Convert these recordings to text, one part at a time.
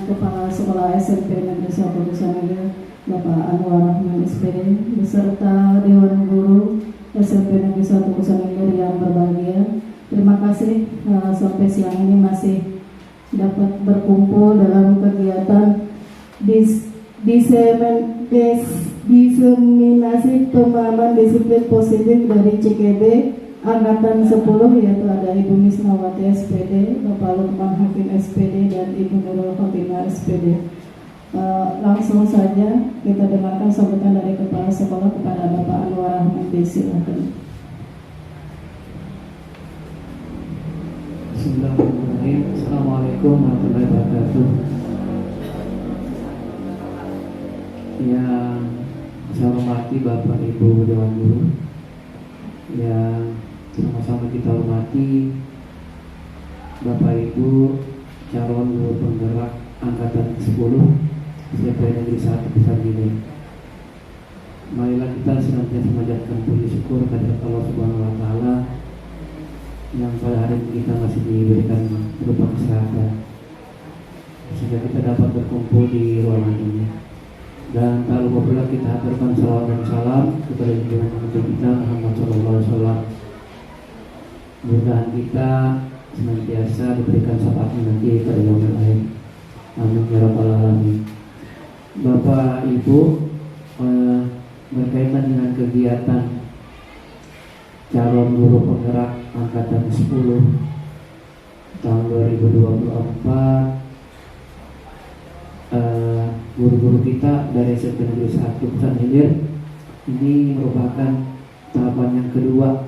Kepala Sekolah SMP Negeri 1 Kusanegara Bapak Anwar Rahman SPD beserta Dewan Guru SMP Negeri 1 Kusanegara yang berbahagia. Terima kasih sampai siang ini masih dapat berkumpul dalam kegiatan diseminasi pemahaman disiplin positif dari CKB Angkatan 10, yaitu ada Ibu Misnawati SPD, Bapak Lukman Hakim SPD, dan Ibu Nurul Khotimah SPD. Langsung saja kita dengarkan sambutan dari Kepala Sekolah kepada Bapak Anwar Rahman. Silakan. Bismillahirrahmanirrahim. Assalamualaikum warahmatullahi wabarakatuh. Yang saya hormati Bapak Ibu Dewan Guru, yang sama-sama kita hormati Bapak Ibu calon guru penggerak angkatan 10 SMP Negeri 1 Kusanegara. Marilah kita senantiasa memanjatkan puji syukur kepada Allah Subhanahu wa taala yang pada hari ini kita masih diberikan berupa kesehatan sehingga kita dapat berkumpul di ruangan ini. Dan tak lupa pula kita aturkan salawat dan salam kepada junjungan Nabi kita Muhammad SAW. Mudah-mudahan kita senantiasa diberikan syafaatnya nanti pada yaumil akhir. Amin ya rabbal alamin. Bapak Ibu, berkaitan dengan kegiatan calon guru penggerak angkatan 10 tahun 2024, guru-guru kita dari SMP Negeri 1 Kusanegara ini merupakan tahapan yang kedua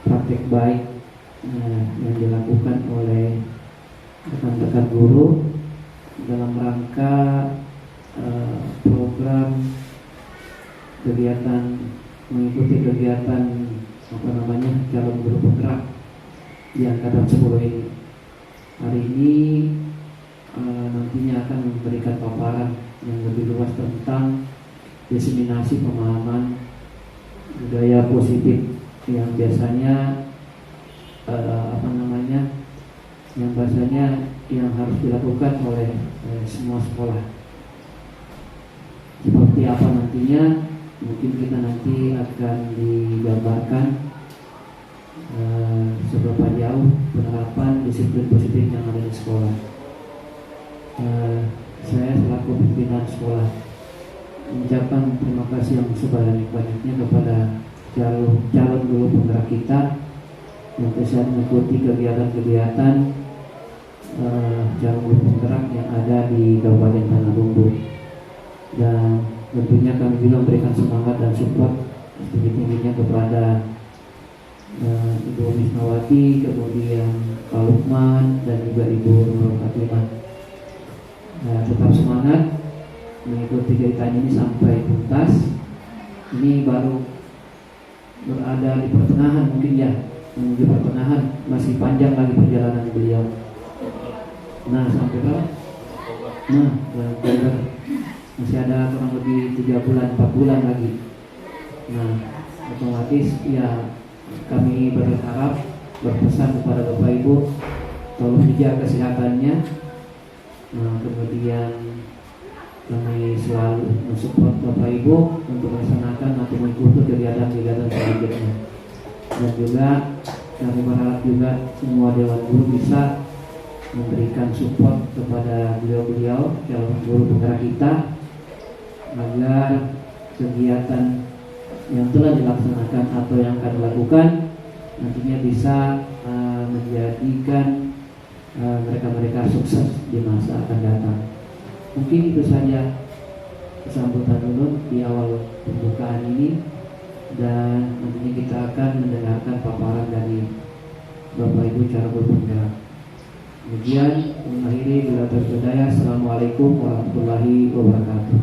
praktek baik yang dilakukan oleh rekan-rekan guru dalam rangka program kegiatan mengikuti kegiatan calon guru penggerak di angkatan 10 ini. Hari ini nantinya akan memberikan paparan yang lebih luas tentang diseminasi pemahaman budaya positif yang biasanya yang harus dilakukan oleh semua sekolah. Seperti apa nantinya, mungkin kita nanti akan digambarkan seberapa jauh penerapan disiplin positif yang ada di sekolah. Saya selaku pimpinan sekolah mengucapkan terima kasih yang sebanyak-banyaknya kepada calon guru penggerak kita yang bisa mengikuti kegiatan-kegiatan calon guru penggerak yang ada di Kabupaten Tanah Bumbu. Dan tentunya kami juga memberikan semangat dan support setinggi-tingginya kepada Ibu Misnawati, kemudian Pak Lukman, dan juga Ibu Nurul Khotimah. Tetap semangat mengikuti kegiatan ini sampai tuntas. Ini baru berada di pertengahan, mungkin ya, menuju pertengahan, masih panjang lagi perjalanan beliau. Sampai berapa? Masih ada kurang lebih 3 bulan, 4 bulan lagi. Otomatis ya kami berharap, berpesan kepada Bapak Ibu, tolong dijaga kesehatannya. Kemudian kami selalu mensupport Bapak Ibu untuk melaksanakan atau mengikuti kegiatan-kegiatan selanjutnya. Dan juga kami berharap juga semua Dewan Guru bisa memberikan support kepada beliau-beliau calon guru penggerak kita agar kegiatan yang telah dilaksanakan atau yang akan dilakukan nantinya bisa menjadikan mereka-mereka sukses di masa akan datang. Mungkin itu saja sambutan dulu di awal pembukaan ini, dan nantinya kita akan mendengarkan paparan dari Bapak Ibu calon guru penggerak. Kemudian mengakhiri bila terpedaya. Assalamualaikum warahmatullahi wabarakatuh.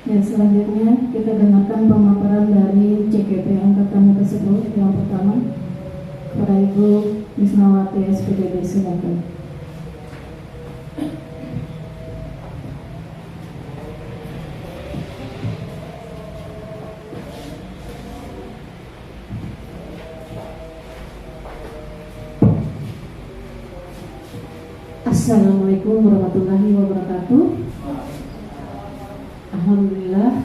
Ya, selanjutnya kita dengarkan pemaparan dari CKP angkatan tersebut. Yang pertama kepada Ibu Misnawati SPD, silakan. Assalamualaikum warahmatullahi wabarakatuh. Alhamdulillah,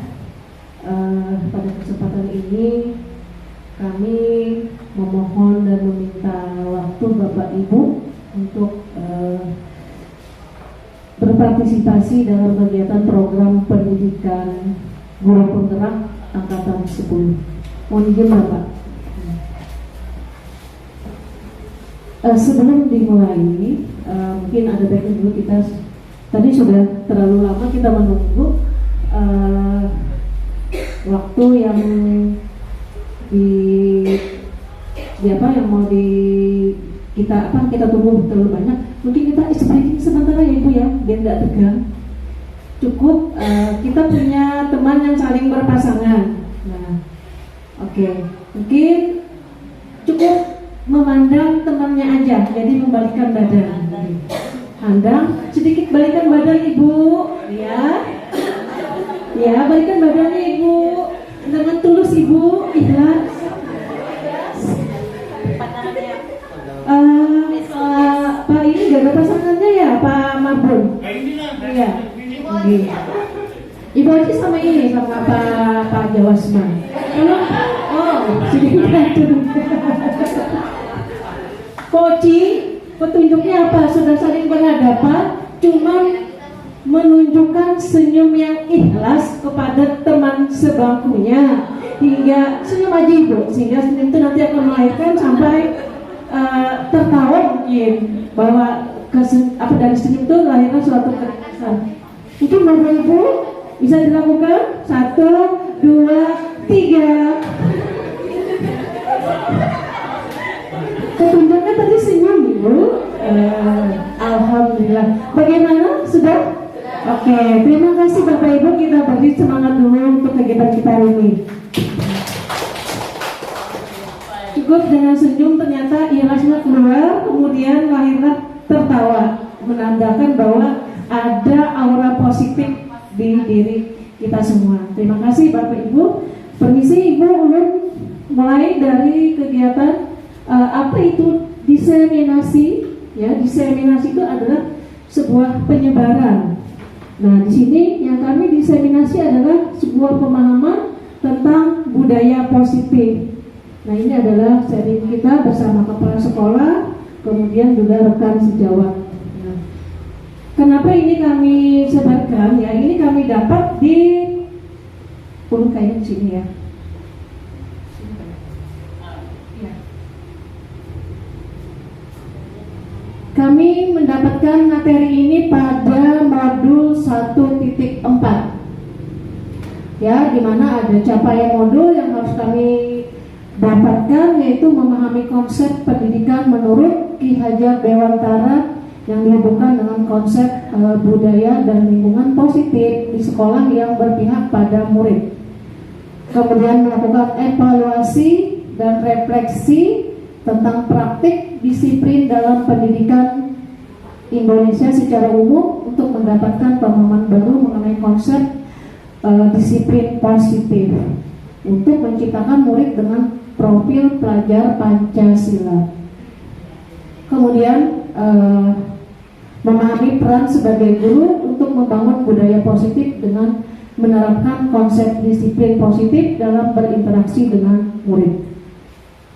pada kesempatan ini kami memohon dan meminta waktu Bapak Ibu untuk berpartisipasi dalam kegiatan program pendidikan guru penggerak angkatan 10. Mohon izin Bapak. Sebelum dimulai, mungkin ada baiknya dulu kita tadi sudah terlalu lama kita menunggu waktu yang yang mau kita tunggu terlalu banyak. Mungkin kita breaking sebentar ya Ibu ya, biar tidak tegang. Cukup kita punya teman yang saling berpasangan. Nah, oke. Mungkin cukup memandang temannya aja, jadi membalikkan badan. Handang, sedikit balikan badan Ibu, ya. Ya, balikan badannya Ibu, dengan tulus Ibu, ikhlas. Pak ini gak ada pasangannya ya, Pak Marbun? Iya. Ibu aja sama ini, sama Pak Jawasman. Sedikit atur. Koci, petunjuknya apa? Sudah saling berhadapan, cuman menunjukkan senyum yang ikhlas kepada teman sebangkunya, hingga senyum aja Ibu, sehingga senyum itu nanti akan melahirkan sampai tertawa mungkin bahwa dari senyum itu lahirnya suatu keikhlasan. Itu Bapak Ibu bisa dilakukan 1, 2, 3. Ketunjuknya tadi senyum Ibu. Alhamdulillah. Bagaimana? Sudah? Oke, terima kasih Bapak Ibu. Kita beri semangat dulu untuk kegiatan kita hari ini. Cukup dengan senyum, ternyata ikhlasnya keluar, kemudian lahirlah tertawa, menandakan bahwa ada aura positif di diri kita semua. Terima kasih Bapak Ibu. Permisi Ibu, ulun mulai dari kegiatan apa itu diseminasi? Ya, diseminasi itu adalah sebuah penyebaran. Nah, di sini yang kami diseminasi adalah sebuah pemahaman tentang budaya positif. Nah, ini adalah seri kita bersama kepala sekolah, kemudian juga rekan sejawat. Nah, kenapa ini kami sebarkan? Ya, ini kami dapat di kayaknya di sini ya. Kami mendapatkan materi ini pada modul 1.4. Ya, di mana ada capaian modul yang harus kami dapatkan, yaitu memahami konsep pendidikan menurut Ki Hajar Dewantara yang dihubungkan dengan konsep budaya dan lingkungan positif di sekolah yang berpihak pada murid. Kemudian melakukan evaluasi dan refleksi tentang praktik disiplin dalam pendidikan Indonesia secara umum untuk mendapatkan pemahaman baru mengenai konsep disiplin positif untuk menciptakan murid dengan profil pelajar Pancasila. Kemudian memahami peran sebagai guru untuk membangun budaya positif dengan menerapkan konsep disiplin positif dalam berinteraksi dengan murid.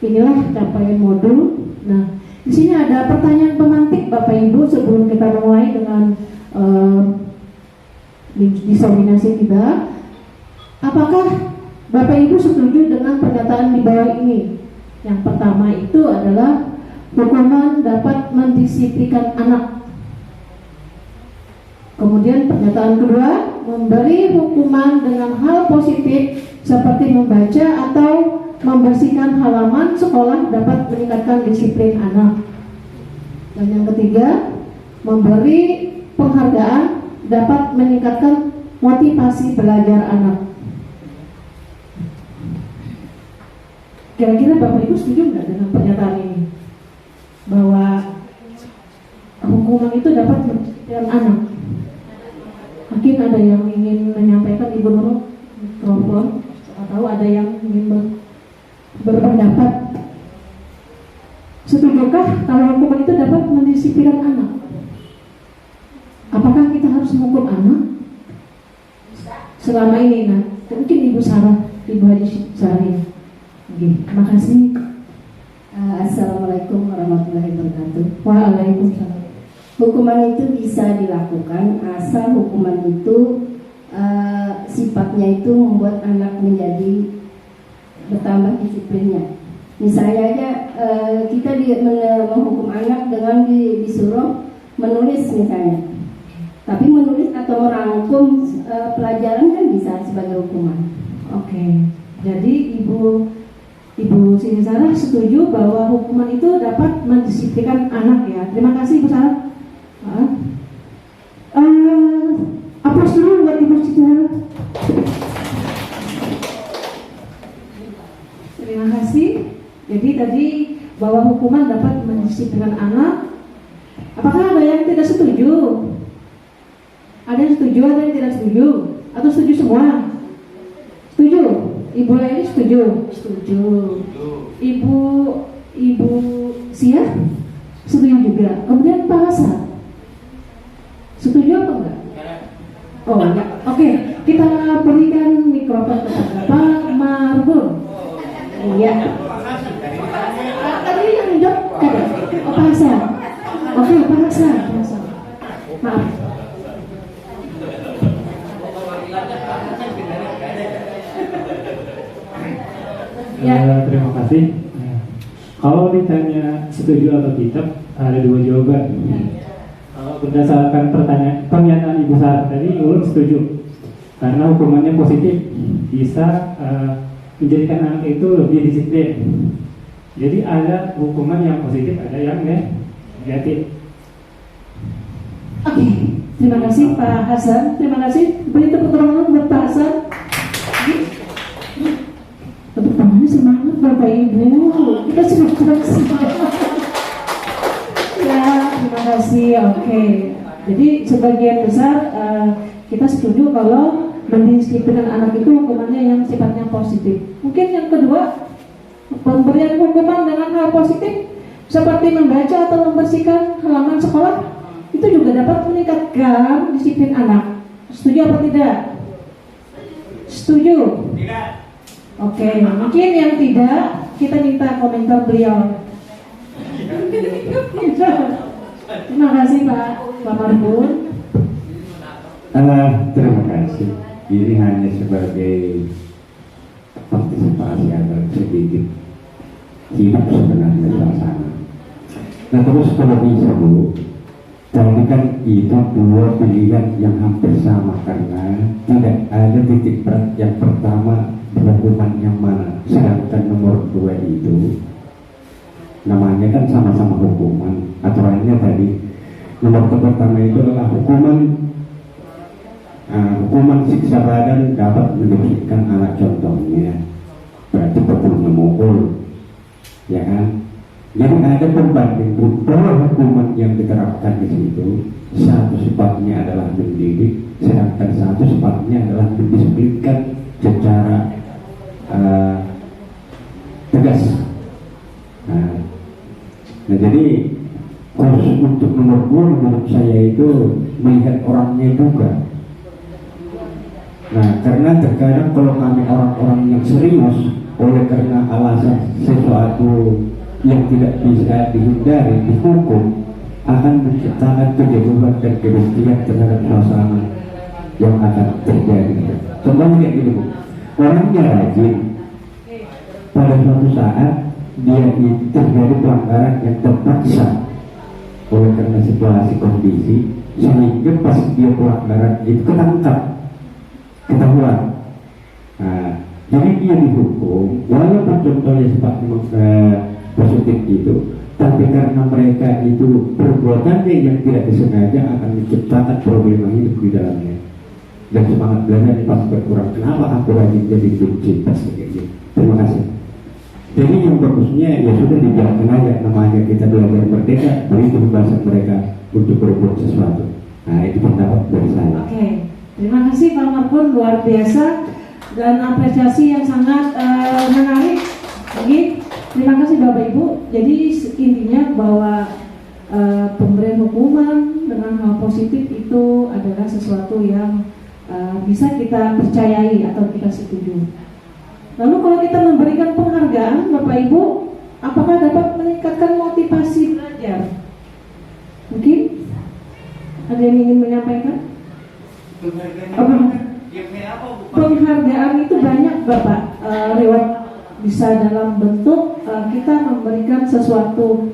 Inilah capaian modul. Nah, di sini ada pertanyaan pemantik Bapak Ibu sebelum kita mulai dengan diseminasi kita. Apakah Bapak Ibu setuju dengan pernyataan di bawah ini? Yang pertama itu adalah hukuman dapat mendisiplinkan anak. Kemudian pernyataan kedua, memberi hukuman dengan hal positif seperti membaca atau membersihkan halaman sekolah dapat meningkatkan disiplin anak. Dan yang ketiga, memberi penghargaan dapat meningkatkan motivasi belajar anak. Kira-kira Bapak Ibu setuju nggak dengan pernyataan ini? Bahwa hukuman itu dapat mendisiplinkan anak. Mungkin ada yang ingin menyampaikan, Ibu Nurul, mikrofon, atau ada yang ingin berpendapat. Setujukah kalau hukuman itu dapat mendisiplinkan anak? harus menghukum anak selama ini? Nah, mungkin Ibu Sarah, Ibu Haji Sarah ya. Oke, terima kasih. Assalamualaikum warahmatullahi wabarakatuh. Waalaikumsalam. Hukuman itu bisa dilakukan asal hukuman itu sifatnya itu membuat anak menjadi bertambah disiplinnya. Misalnya aja kita menghukum anak dengan disuruh menulis misalnya. Tapi menulis atau merangkum pelajaran kan bisa sebagai hukuman. Oke, jadi Ibu Siti Sarah setuju bahwa hukuman itu dapat mendisiplinkan anak ya. Terima kasih Ibu Sarah. Aplaus dulu buat Ibu Siti Sarah. Terima kasih. Jadi tadi bahwa hukuman dapat mendisiplinkan anak. Apakah ada yang tidak setuju? Ada yang setuju, ada yang tidak setuju? Atau setuju semua? Setuju? Ibu Leli setuju? Setuju. Ibu Sia setuju juga. Kemudian Pak Hasan setuju apa enggak? Oh enggak. Oke, kita berikan mikrofon kepada Pak Marbun. Iya. Tadi yang hidup ada. Oh Pak Hasan. Oke, Pak Hasan. Maaf. Ya. Terima kasih. Kalau ditanya setuju atau tidak, ada dua jawaban. Kalau berdasarkan pernyataan Ibu Sarah tadi, ulun setuju karena hukumannya positif, bisa menjadikan anak itu lebih disiplin. Jadi ada hukuman yang positif, ada yang negatif. Oke, terima kasih Pak Hasan. Terima kasih. Beri tepuk tangan buat Pak Hasan. Tepuk tangannya semangat Bapak Ibu. Kita semangat. Ya, terima kasih. Oke. Jadi sebagian besar kita setuju kalau mendisiplinkan anak itu hukumannya yang sifatnya positif. Mungkin yang kedua, pemberian hukuman dengan hal positif seperti membaca atau membersihkan halaman sekolah itu juga dapat meningkatkan disiplin anak. Setuju apa tidak? Setuju? Tidak. Oke, mungkin yang tidak kita minta komentar beliau. Terima kasih Pak Marbun. Terima kasih. Ini hanya sebagai partisipasi atau sedikit hidup sebenarnya suasana. Nah terus kalau bisa Bu, tadi kan itu dua pilihan yang hampir sama karena tidak ada titik berat. Yang pertama hukuman yang mana, sedangkan nomor dua itu namanya kan sama-sama hukuman. Aturannya tadi nomor pertama itu adalah hukuman siksa badan dapat menjadikan anak, contohnya berarti pukul memukul, ya kan? Jadi ada perbanding bahwa hukuman yang diterapkan di situ satu sifatnya adalah mendidik, sedangkan satu sifatnya adalah mendisiplinkan secara tegas. Nah jadi khusus untuk nomor 2 menurut saya itu melihat orangnya juga. Nah karena terkadang kalau kami orang-orang yang serius oleh karena alasan sesuatu yang tidak bisa dihindari dihukum akan menciptakan kejenuhan dan kebencian terhadap suasana yang akan terjadi. Contohnya kayak gini Bu, orangnya rajin, pada suatu saat dia terjadi pelanggaran yang terpaksa oleh karena situasi kondisi, sehingga pas dia pelanggaran itu ketahuan. Nah, jadi dia dihukum walaupun contohnya sifatnya positif itu, tapi karena mereka itu perbuatannya yang tidak disengaja akan menciptakan problema hidup di dalamnya dan semangat belajar pasti berkurang. Kenapa aku rajin jadi benci pasti kayak gitu. Terima kasih. Jadi yang bagusnya ya sudah dibiarkan aja, namanya kita belajar merdeka, beri kebebasan mereka untuk berbuat sesuatu. Nah itu pendapat dari saya. Oke, terima kasih Pak Marbun, luar biasa dan apresiasi yang sangat menarik. Terima kasih Bapak Ibu. Jadi intinya bahwa pemberian hukuman dengan hal positif itu adalah sesuatu yang bisa kita percayai atau kita setuju. Lalu kalau kita memberikan penghargaan, Bapak Ibu, apakah dapat meningkatkan motivasi belajar? Mungkin ada yang ingin menyampaikan? Penghargaan itu banyak, Bapak. Lewat bisa dalam bentuk kita memberikan sesuatu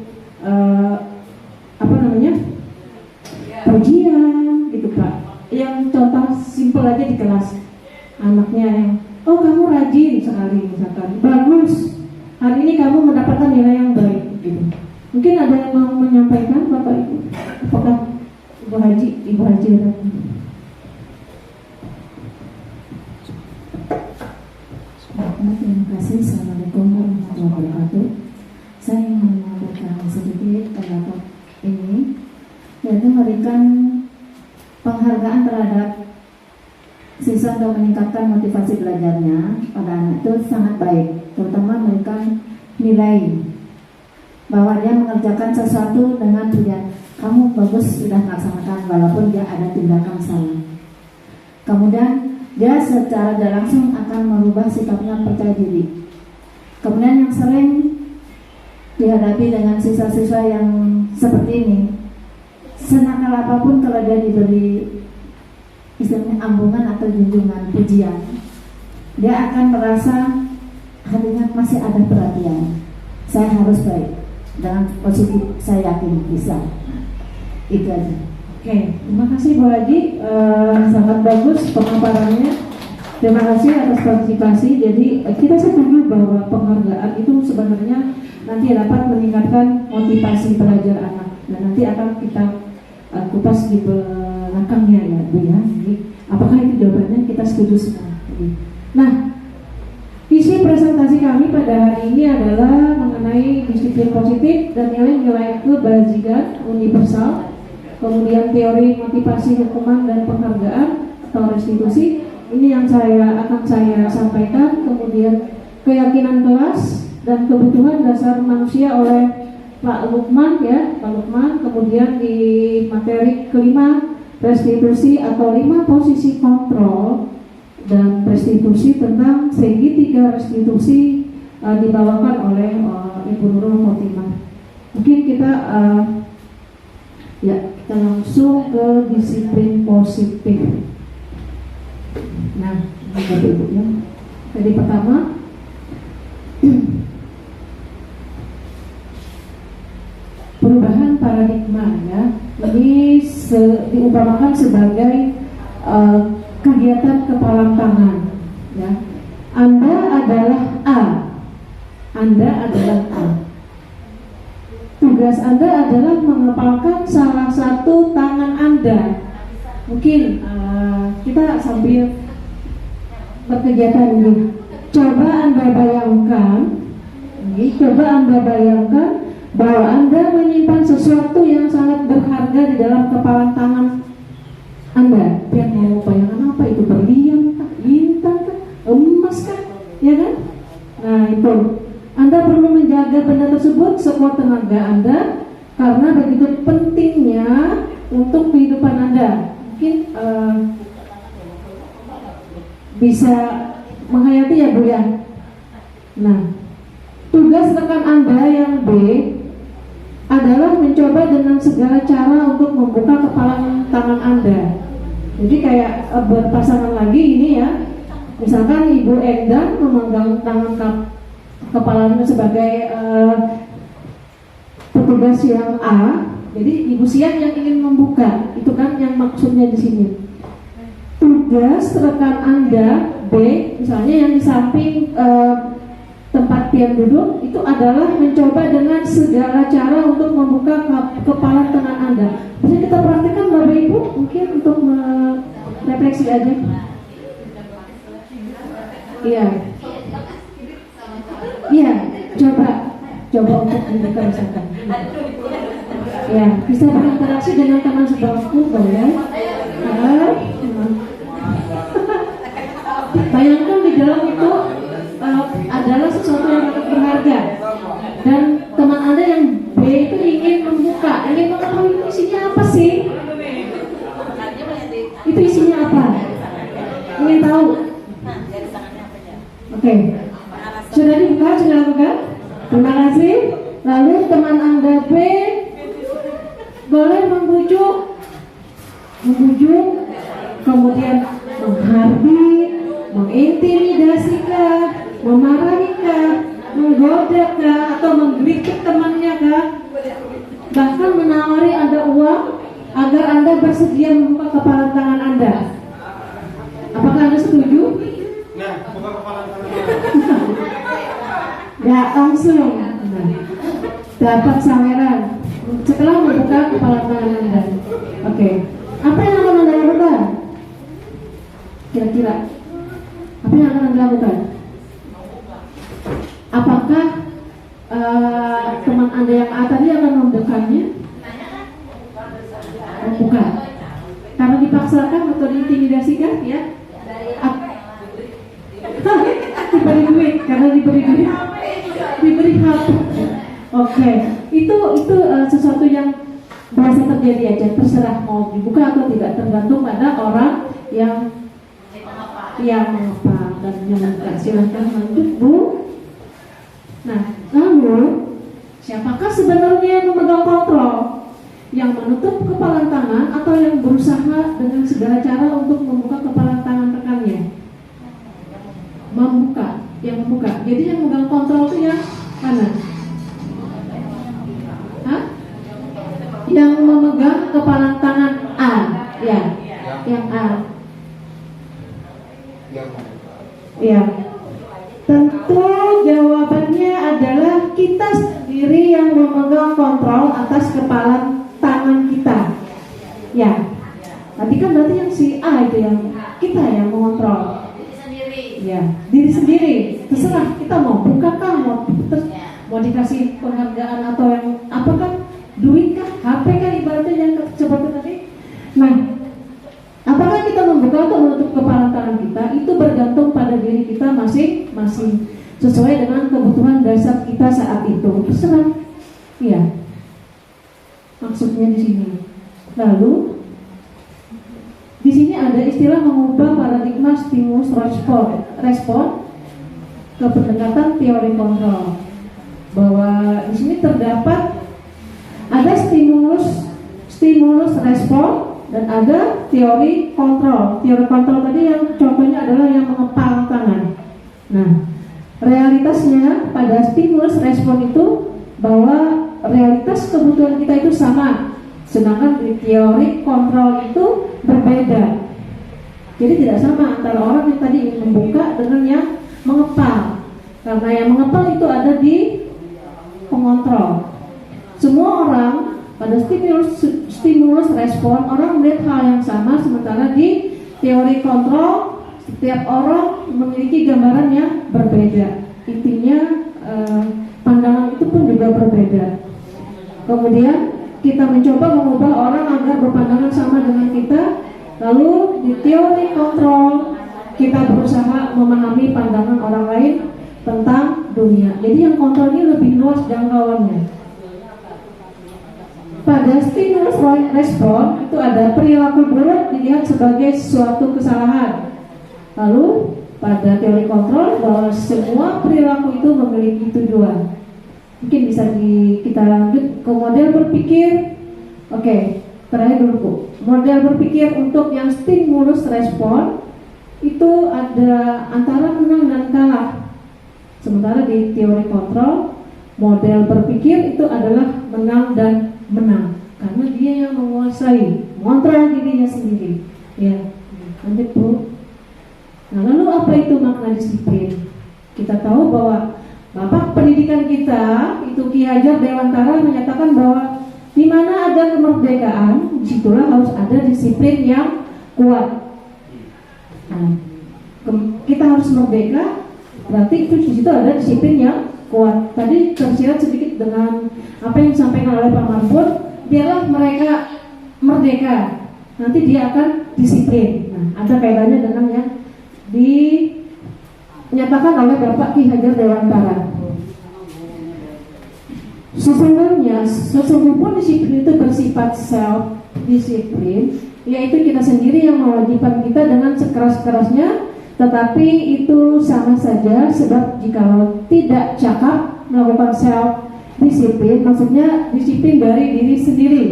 pujian gitu, Pak. Yang contoh simpel aja di kelas, anaknya yang oh kamu rajin sekali misalkan, bagus, hari ini kamu mendapatkan nilai yang baik gitu. Mungkin ada yang mau menyampaikan, Bapak Ibu? Apakah Ibu Haji ada? Terima kasih. Assalamualaikum warahmatullahi wabarakatuh. Saya ingin menyampaikan sedikit pendapat ini, yaitu memberikan penghargaan terhadap siswa untuk meningkatkan motivasi belajarnya pada anak itu sangat baik, terutama memberikan nilai bahwa dia mengerjakan sesuatu dengan tujuan kamu bagus sudah melaksanakan walaupun dia ada tindakan salah. Kemudian dia secara tidak langsung akan merubah sikapnya percaya diri. Kemudian yang sering dihadapi dengan siswa-siswa yang seperti ini, senakal apapun kalau dia diberi istilahnya ambungan atau junjungan pujian, dia akan merasa hatinya masih ada perhatian. Saya harus baik, dengan positif saya yakin bisa. Itu aja. Oke, terima kasih Bu Haji, sangat bagus pemaparannya. Terima kasih atas partisipasi. Jadi kita setuju bahwa penghargaan itu sebenarnya nanti dapat meningkatkan motivasi belajar anak, dan nanti akan kita kupas di belakangnya ya Bu ya. Jadi, apakah itu jawabannya? Kita setuju semua. Nah, isi presentasi kami pada hari ini adalah mengenai disiplin positif dan nilai-nilai kebajikan universal. Kemudian teori motivasi hukuman dan penghargaan atau restitusi, ini yang akan saya sampaikan. Kemudian keyakinan kelas dan kebutuhan dasar manusia oleh Pak Lukman ya, Pak Lukman. Kemudian di materi kelima, restitusi atau 5 posisi kontrol dan restitusi tentang segitiga restitusi dibawakan oleh Ibu Nurul Khotimah. Mungkin kita kita langsung ke disiplin positif. Nah, Bapak Ibu ya. Jadi pertama, perubahan paradigma ya. Ini diumpamakan sebagai kegiatan kepalang tangan ya. Anda adalah A. Anda adalah A. Tugas Anda adalah mengepalkan salah satu tangan Anda. Mungkin kita sambil berkegiatan ini. Coba Anda bayangkan bahwa Anda menyimpan sesuatu yang sangat berharga di dalam kepalang tangan Anda. Yang mau bayangan apa itu? Berlian kah? Bintang kah? Emas kah? Ya kan? Nah itu, Anda perlu menjaga benda tersebut sekuat tenaga Anda, karena begitu pentingnya untuk kehidupan Anda. Mungkin bisa menghayati ya Bu ya. Nah, tugas rekan Anda yang B adalah mencoba dengan segala cara untuk membuka kepala tangan Anda. Jadi kayak berpasangan lagi ini ya. Misalkan Ibu Endang memegang tangan kepalanya sebagai petugas yang A, jadi Ibu Sian yang ingin membuka, itu kan yang maksudnya di sini. Tugas rekan Anda B, misalnya yang di samping tempat Pian duduk, itu adalah mencoba dengan segala cara untuk membuka kepala tangan Anda. Bisa kita praktekkan Bapak Ibu, mungkin untuk refleksi aja. Iya. Iya, coba untuk membuka misalkan. Ya, bisa berinteraksi dengan teman sebangku, boleh. Bayangkan di dalam itu adalah sesuatu yang sangat berharga, dan teman Anda yang B itu ingin membuka, ingin mengetahui isinya apa sih? Itu isinya apa? Ingin tahu? Oke. Sudah dibuka? Sudah dibuka? Terima kasih. Lalu teman Anda B boleh membujuk, kemudian menghardik, mengintimidasi-kah, memarahi-kah, menggoda-kah, atau menggelitik temannya kah? Bahkan menawari Anda uang agar Anda bersedia membuka kepala tangan Anda. Apakah Anda setuju? Nah, buka kepala tangan. Ya, langsung. Nah, dapat saweran setelah membuka kepala tangan Anda. Oke. Apa yang akan Anda lakukan? Kira-kira apa yang akan Anda lakukan? Apakah teman Anda yang A tadi akan membukanya? Bukan. Karena dipaksakan atau diintimidasikan, ya? Diberi duit, karena diberi duit, diberi hak. Oke, itu sesuatu yang biasa terjadi aja, terserah mau dibuka atau tidak, tergantung pada orang yang apa dan yang membuka. Silahkan lanjut, Bu. Nah, lalu siapakah sebenarnya yang memegang kontrol? Yang menutup kepala tangan atau yang berusaha dengan segala cara untuk membuka kepala tangan rekannya? Yang membuka. Jadi yang memegang kontrol itu yang mana? Hah? Yang memegang kepala tangan A, ya, yang A. Ya. Tentu jawabannya adalah kita sendiri yang memegang kontrol atas kepala tangan kita. Ya. Tadi kan berarti yang si A itu yang kita yang mengontrol. Ya, diri sendiri. Terserah kita mau buka kah, mau dikasih penghargaan atau yang apakah, duit kah, HP kah, ibaratnya yang seperti tadi. Nah, apakah kita membuka atau menutup kepala tangan kita itu bergantung pada diri kita masing-masing sesuai dengan kebutuhan dasar kita saat itu. Terserah. Iya. Maksudnya di sini. Lalu di sini ada istilah mengubah paradigma stimulus respon ke pendekatan teori kontrol. Bahwa di sini terdapat ada stimulus respon dan ada teori kontrol. Teori kontrol tadi yang contohnya adalah yang mengepal tangan. Nah, realitasnya pada stimulus respon itu bahwa realitas kebutuhan kita itu sama. Sedangkan di teori kontrol itu berbeda. Jadi tidak sama antara orang yang tadi ingin membuka dengan yang mengepal. Karena yang mengepal itu ada di pengontrol. Semua orang pada stimulus respon, orang melihat hal yang sama. Sementara di teori kontrol, setiap orang memiliki gambaran yang berbeda. Intinya pandangan itu pun juga berbeda. Kemudian kita mencoba mengubah orang agar berpandangan sama dengan kita. Lalu di teori kontrol kita berusaha memahami pandangan orang lain tentang dunia. Jadi yang kontrol ini lebih luas jangkauannya. Pada stimulus respon itu ada perilaku buruk dilihat sebagai suatu kesalahan. Lalu pada teori kontrol bahwa semua perilaku itu memiliki tujuan. Mungkin bisa kita lanjut ke model berpikir. Oke, terakhir dulu Bu. Model berpikir untuk yang stimulus respon itu ada antara menang dan kalah. Sementara di teori kontrol, model berpikir itu adalah menang dan menang, karena dia yang menguasai, mengontrol dirinya sendiri. Ya, lanjut Bu. Nah, lalu apa itu makna disiplin? Kita tahu bahwa Bapak pendidikan kita itu Ki Hajar Dewantara menyatakan bahwa di mana ada kemerdekaan, disitulah harus ada disiplin yang kuat. Nah, kita harus merdeka, berarti itu di situ ada disiplin yang kuat. Tadi tersirat sedikit dengan apa yang disampaikan oleh Pak Mahfud, biarlah mereka merdeka, nanti dia akan disiplin. Nah, ada kaitannya dengan yang dinyatakan oleh Bapak Ki Hajar Dewantara. Sesungguhnya disiplin itu bersifat self disiplin, yaitu kita sendiri yang mewajibkan kita dengan sekeras-kerasnya, tetapi itu sama saja, sebab jika tidak cakap melakukan self disiplin, maksudnya disiplin dari diri sendiri.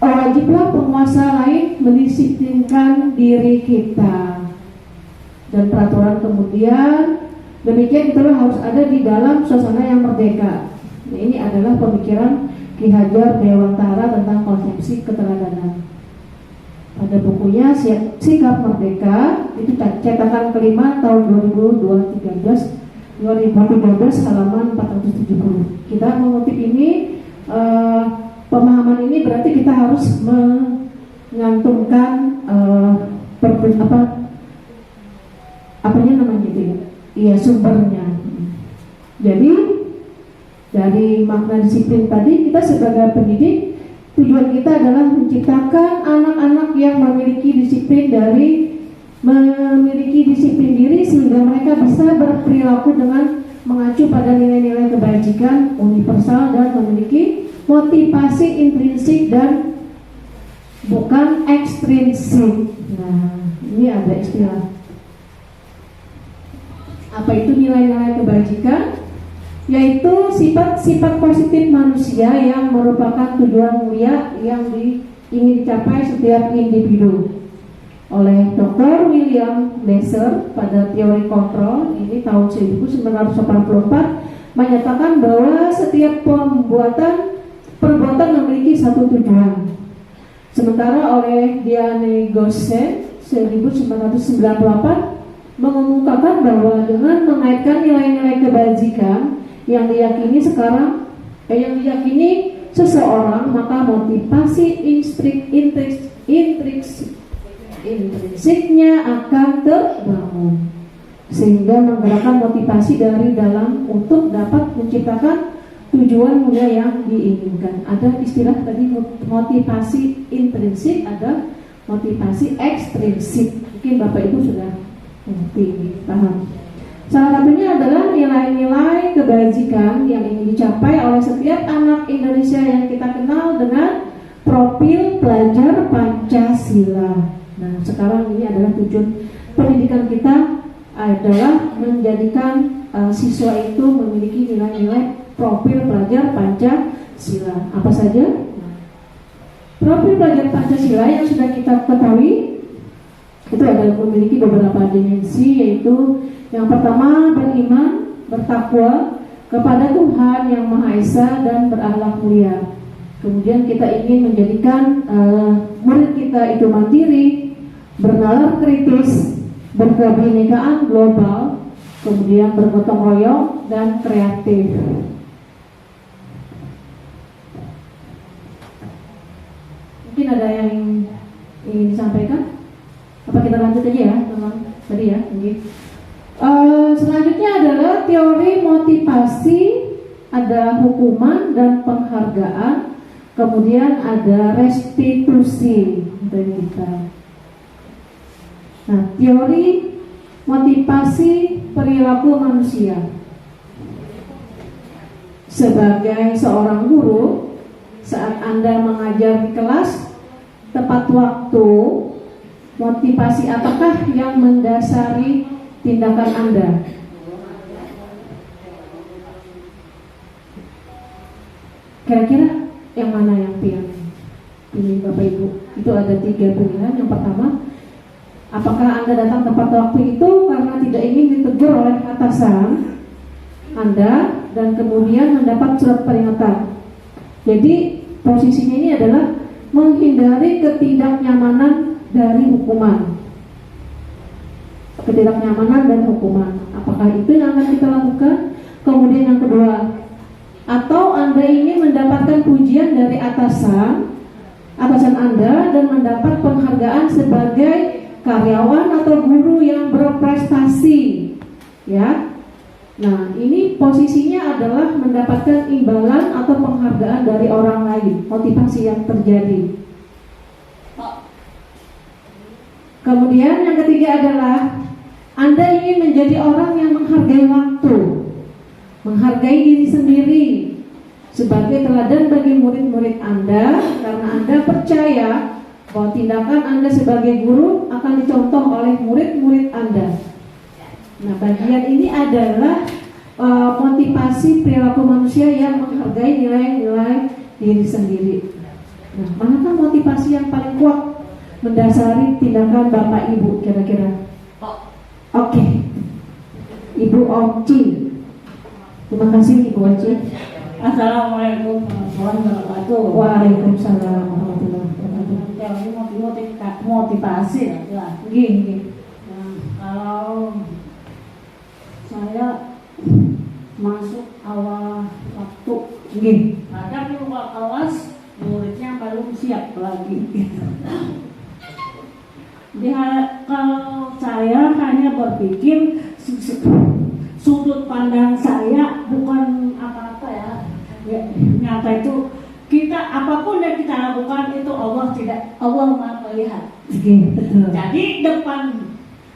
Wajiblah penguasa lain mendisiplinkan diri kita. Dan peraturan kemudian demikian itulah harus ada di dalam suasana yang merdeka. Nah, ini adalah pemikiran Ki Hajar Dewantara tentang konsepsi keteladanan. Pada bukunya Sikap Merdeka, itu cetakan kelima tahun 2013 halaman 470. Kita mengutip ini, pemahaman ini berarti kita harus mengantumkan sumbernya. Jadi dari makna disiplin tadi, kita sebagai pendidik, tujuan kita adalah menciptakan anak-anak yang memiliki disiplin diri, sehingga mereka bisa berperilaku dengan mengacu pada nilai-nilai kebajikan universal dan memiliki motivasi intrinsik dan bukan ekstrinsik. Nah, ini ada istilah. Apa itu nilai-nilai kebajikan? Yaitu sifat-sifat positif manusia yang merupakan tujuan mulia yang ingin dicapai setiap individu. Oleh Dr. William Lesser pada teori kontrol ini tahun 1984 menyatakan bahwa setiap perbuatan memiliki satu tujuan. Sementara oleh Diane Gosset 1998 mengumumkakan bahwa dengan mengaitkan nilai-nilai kebajikan yang diyakini seseorang, maka motivasi intrinsiknya akan terbangun, sehingga menggerakkan motivasi dari dalam untuk dapat menciptakan tujuan mulia yang diinginkan. Ada istilah tadi motivasi intrinsik, ada motivasi ekstrinsik. Mungkin Bapak Ibu sudah paham. Salah satunya adalah nilai-nilai kebajikan yang ingin dicapai oleh setiap anak Indonesia yang kita kenal dengan profil pelajar Pancasila. Nah, sekarang ini adalah tujuan pendidikan kita adalah menjadikan siswa itu memiliki nilai-nilai profil pelajar Pancasila. Apa saja? Profil pelajar Pancasila yang sudah kita ketahui itu ada memiliki beberapa dimensi, yaitu yang pertama beriman, bertakwa kepada Tuhan yang Maha Esa dan berakhlak mulia. Kemudian kita ingin menjadikan murid kita itu mandiri, bernalar kritis, berkebinekaan global, kemudian bergotong royong dan kreatif. Mungkin ada yang ingin disampaikan? Apa kita lanjut aja ya, teman? Tadi ya, mungkin. Selanjutnya adalah teori motivasi, ada hukuman dan penghargaan, kemudian ada restitusi dari kita. Nah, teori motivasi perilaku manusia. Sebagai seorang guru, saat Anda mengajar di kelas, tepat waktu, motivasi apakah yang mendasari tindakan Anda? Kira-kira yang mana yang pilih Bapak Ibu? Itu ada 3 pilihan. Yang pertama, apakah Anda datang tepat waktu itu karena tidak ingin ditegur oleh atasan Anda dan kemudian mendapat surat peringatan? Jadi posisinya ini adalah menghindari ketidaknyamanan dari hukuman. Ketidaknyamanan dan hukuman. Apakah itu yang akan kita lakukan? Kemudian yang kedua, atau Anda ingin mendapatkan pujian dari atasan Anda dan mendapat penghargaan sebagai karyawan atau guru yang berprestasi, ya. Nah, ini posisinya adalah mendapatkan imbalan atau penghargaan dari orang lain, motivasi yang terjadi. Kemudian yang ketiga adalah Anda ingin menjadi orang yang menghargai waktu. menghargai diri sendiri sebagai teladan bagi murid-murid Anda, karena Anda percaya bahwa tindakan Anda sebagai guru akan dicontoh oleh murid-murid Anda. Nah, bagian ini adalah motivasi perilaku manusia yang menghargai nilai-nilai diri sendiri. Nah, manakah motivasi yang paling kuat mendasari tindakan Bapak Ibu kira-kira? Oke. Ibu Oci. Terima kasih Ibu Oci. Assalamualaikum warahmatullahi wabarakatuh. Waalaikumsalam warahmatullahi wabarakatuh. Teori motivasi lah. Gini. Nah, kalau saya masuk awal waktu, ada di luar kelas muridnya belum siap lagi. Kalau saya hanya berpikir sudut pandang saya bukan apa-apa ya. Nyata itu kita apapun yang kita lakukan itu Allah Maha melihat. Jadi depan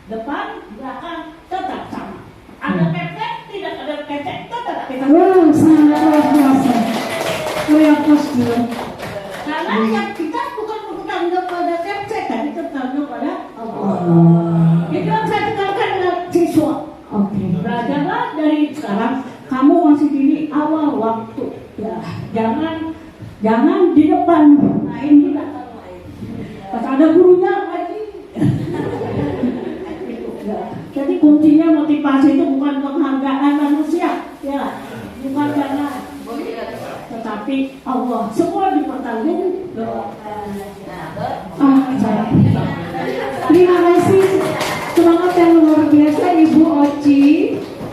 belakang tetap sama. Ada kecek tidak ada kecek tetap kita. Wah, sangat luar biasa. Karena yang kita bukan bertanggung pada kecek, tapi bertanggung pada Allah. Itu yang saya tekankan dengan siswa. Belajarlah dari sekarang. Kamu masih gini awal waktu, ya jangan di depan lain di belakang lain. Pas ada gurunya lagi. Jadi kuncinya motivasi itu bukan penghargaan manusia, ya, bukan karena, tetapi Allah semua dipertanggung. Terima kasih, semangat yang luar biasa Ibu Oci,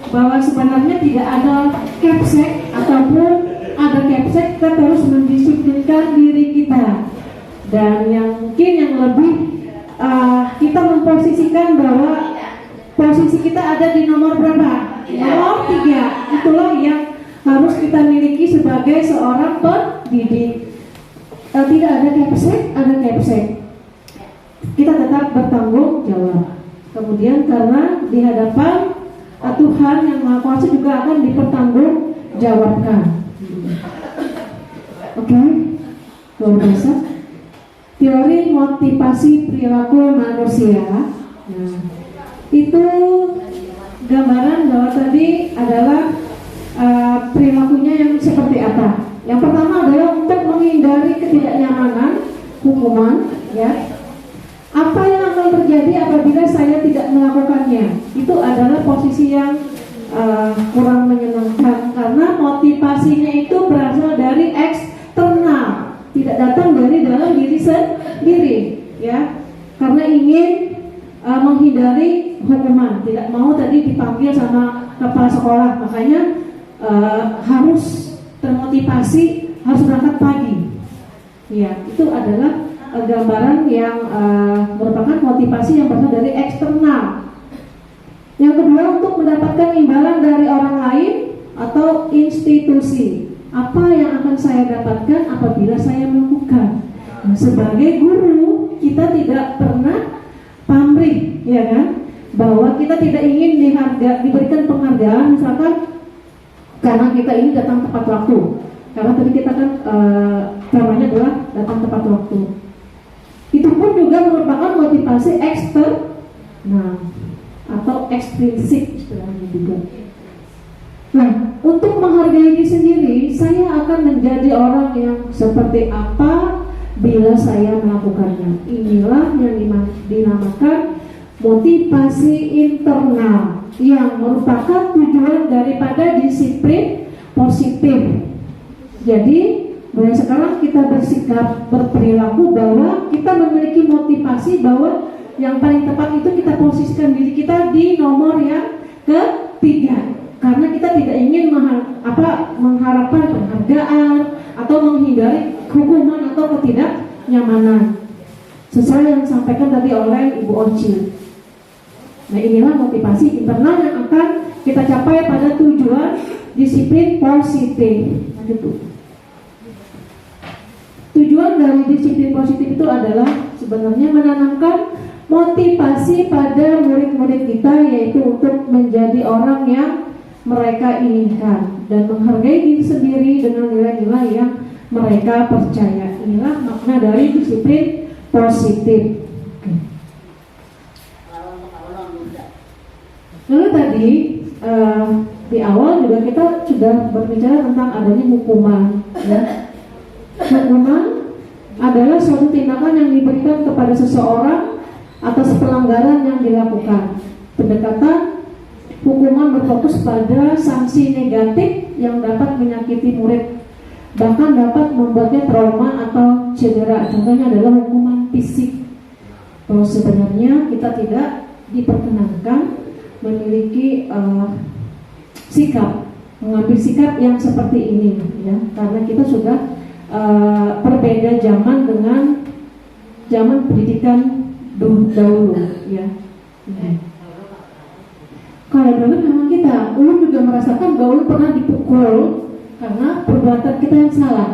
bahwa sebenarnya tidak ada capsek ataupun ada capsek, kita terus mendisiplinkan diri kita. Dan yang mungkin yang lebih kita memposisikan bahwa posisi kita ada di nomor berapa? Nomor 3. Itulah yang harus kita miliki sebagai seorang pendidik. Tidak ada capsek, ada capsek. Kita tetap bertanggung jawab. Kemudian karena di hadapan Tuhan yang Maha Kuasa juga akan dipertanggungjawabkan. Oke, luar biasa. Teori motivasi perilaku manusia. Nah, itu gambaran bahwa tadi adalah perilakunya yang seperti apa. Yang pertama adalah untuk menghindari ketidaknyamanan, hukuman, ya. Apa yang akan terjadi apabila saya tidak melakukannya? Itu adalah posisi yang kurang menyenangkan, karena motivasinya itu berasal dari eksternal, tidak datang dari dalam diri sendiri, ya. Karena ingin menghindari hukuman, tidak mau tadi dipanggil sama kepala sekolah, makanya harus termotivasi, harus berangkat pagi. Ya, itu adalah gambaran yang merupakan motivasi yang berasal dari eksternal. Yang kedua, untuk mendapatkan imbalan dari orang lain atau institusi. Apa yang akan saya dapatkan apabila saya melakukan? Nah, sebagai guru, kita tidak pernah pamrih, ya kan? Bahwa kita tidak ingin diberikan penghargaan, misalkan karena kita ini datang tepat waktu. Karena tadi kita kan temanya adalah datang tepat waktu. Itu pun juga merupakan motivasi eksternal atau ekstrinsik istilahnya juga. Nah, untuk menghargai diri sendiri, saya akan menjadi orang yang seperti apa bila saya melakukannya. Inilah yang dinamakan motivasi internal, yang merupakan tujuan daripada disiplin positif. Jadi mulai sekarang kita bersikap, berperilaku bahwa kita memiliki motivasi bahwa yang paling tepat itu kita posisikan diri kita di nomor yang ketiga, karena kita tidak ingin mengharapkan penghargaan atau menghindari hukuman atau ketidaknyamanan, sesuai yang disampaikan tadi oleh Ibu Oci. Nah, inilah motivasi internal yang akan kita capai pada tujuan disiplin positif. Nah, gitu. Tujuan dari disiplin positif itu adalah sebenarnya menanamkan motivasi pada murid-murid kita, yaitu untuk menjadi orang yang mereka inginkan dan menghargai diri sendiri dengan nilai-nilai yang mereka percaya. Inilah makna dari disiplin positif. Lalu tadi di awal juga kita sudah berbicara tentang adanya hukuman, ya. Hukuman adalah suatu tindakan yang diberikan kepada seseorang atas pelanggaran yang dilakukan. Pendekatan hukuman berfokus pada sanksi negatif yang dapat menyakiti murid, bahkan dapat membuatnya trauma atau cedera. Contohnya adalah hukuman fisik. Bahwa sebenarnya kita tidak diperkenankan memiliki mengambil sikap yang seperti ini, ya, karena kita sudah berbeda zaman dengan zaman pendidikan dahulu, ya. Kalau dulu memang kita, ulun juga merasakan bahwa ulun pernah dipukul karena perbuatan kita yang salah.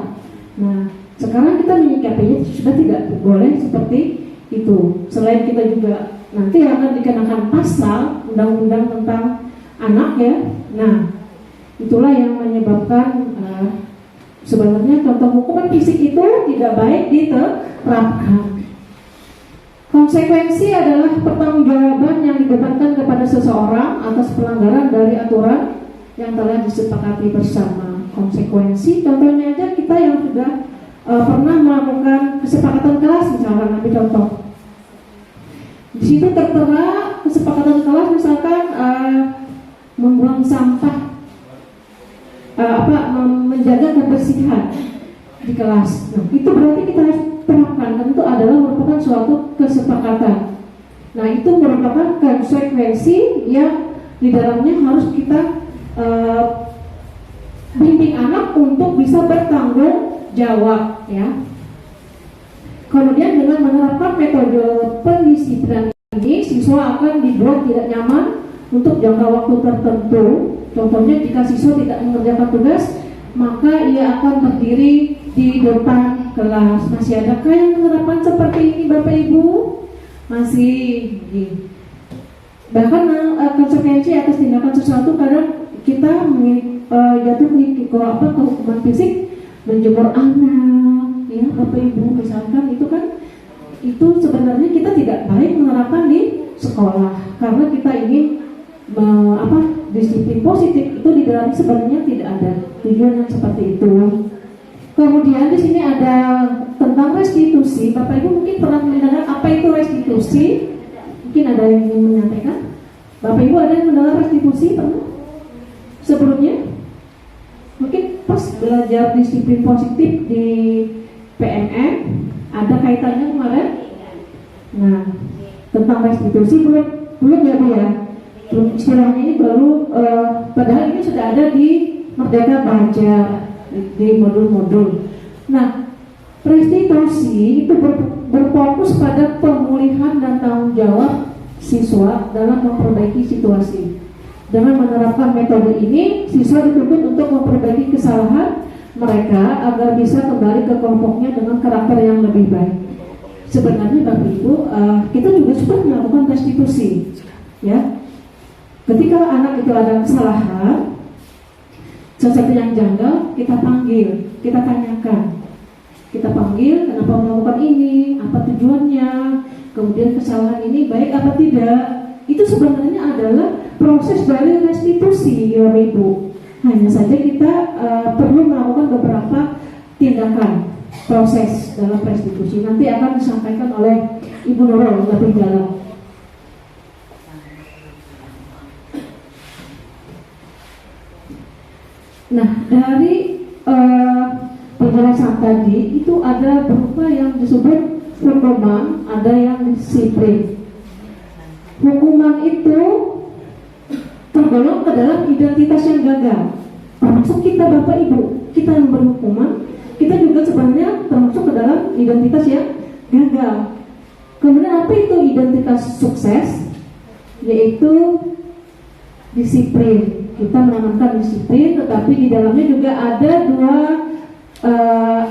Nah, sekarang kita menyikapinya sudah tidak boleh seperti itu. Selain kita juga nanti akan dikenakan pasal undang-undang tentang anak, ya. Nah, itulah yang menyebabkan sebenarnya contoh hukuman fisik itu tidak baik diterapkan. Konsekuensi adalah pertanggungjawaban yang dibebankan kepada seseorang atas pelanggaran dari aturan yang telah disepakati bersama. Konsekuensi, contohnya aja kita yang sudah pernah melakukan kesepakatan kelas, misalkan ambil contoh. Di situ tertera kesepakatan kelas, misalkan membuang sampah, menjaga kebersihan di kelas. Nah, itu berarti kita harus terapkan, dan itu adalah merupakan suatu kesepakatan. Nah, itu merupakan konsekuensi yang di dalamnya harus kita bimbing anak untuk bisa bertanggung jawab, ya. Kemudian dengan menerapkan metode pendisiplinan ini, siswa akan dibuat tidak nyaman untuk jangka waktu tertentu. Contohnya jika siswa tidak mengerjakan tugas, maka ia akan berdiri di depan kelas. Masih adakah yang menerapkan seperti ini, Bapak Ibu? Masih. Bahkan konsekuensi atas tindakan sesuatu kadang kita jatuh ke hukuman fisik, menjemur anak, ya Bapak Ibu, misalkan itu kan, itu sebenarnya kita tidak baik menerapkan di sekolah karena kita ingin disiplin positif. Itu di dalam sebenarnya tidak ada tujuan yang seperti itu. Kemudian di sini ada tentang restitusi. Bapak Ibu mungkin pernah mendengar apa itu restitusi? Mungkin ada yang ingin menyampaikan. Bapak Ibu ada yang mendengar restitusi pernah? Sebelumnya? Mungkin pas belajar disiplin positif di PNM ada kaitannya kemarin. Nah, tentang restitusi belum ya Bu ya? Belum, istilahnya ini baru, padahal ini sudah ada di Merdeka Belajar di modul-modul. Nah, restitusi itu berfokus pada pemulihan dan tanggung jawab siswa dalam memperbaiki situasi. Dengan menerapkan metode ini, siswa dituntut untuk memperbaiki kesalahan mereka agar bisa kembali ke kelompoknya dengan karakter yang lebih baik. Sebenarnya Bapak Ibu, kita juga sudah melakukan restitusi, ya. Ketika anak itu ada kesalahan, sesuatu yang janggal, kita panggil, kita tanyakan, kita panggil, kenapa melakukan ini, apa tujuannya, kemudian kesalahan ini baik apa tidak. Itu sebenarnya adalah proses dari restitusi, ya Ibu. Hanya saja kita perlu melakukan beberapa tindakan proses dalam restitusi. Nanti akan disampaikan oleh Ibu Nurul lebih dalam. Nah, dari penjelasan tadi itu ada berupa yang disebut hukuman, ada yang disiplin. Hukuman itu tergolong ke dalam identitas yang gagal. Termasuk kita Bapak Ibu, kita yang berhukuman, kita juga sebenarnya termasuk ke dalam identitas yang gagal. Kemudian apa itu identitas sukses? Yaitu disiplin. Kita menanamkan disiplin, tetapi di dalamnya juga ada dua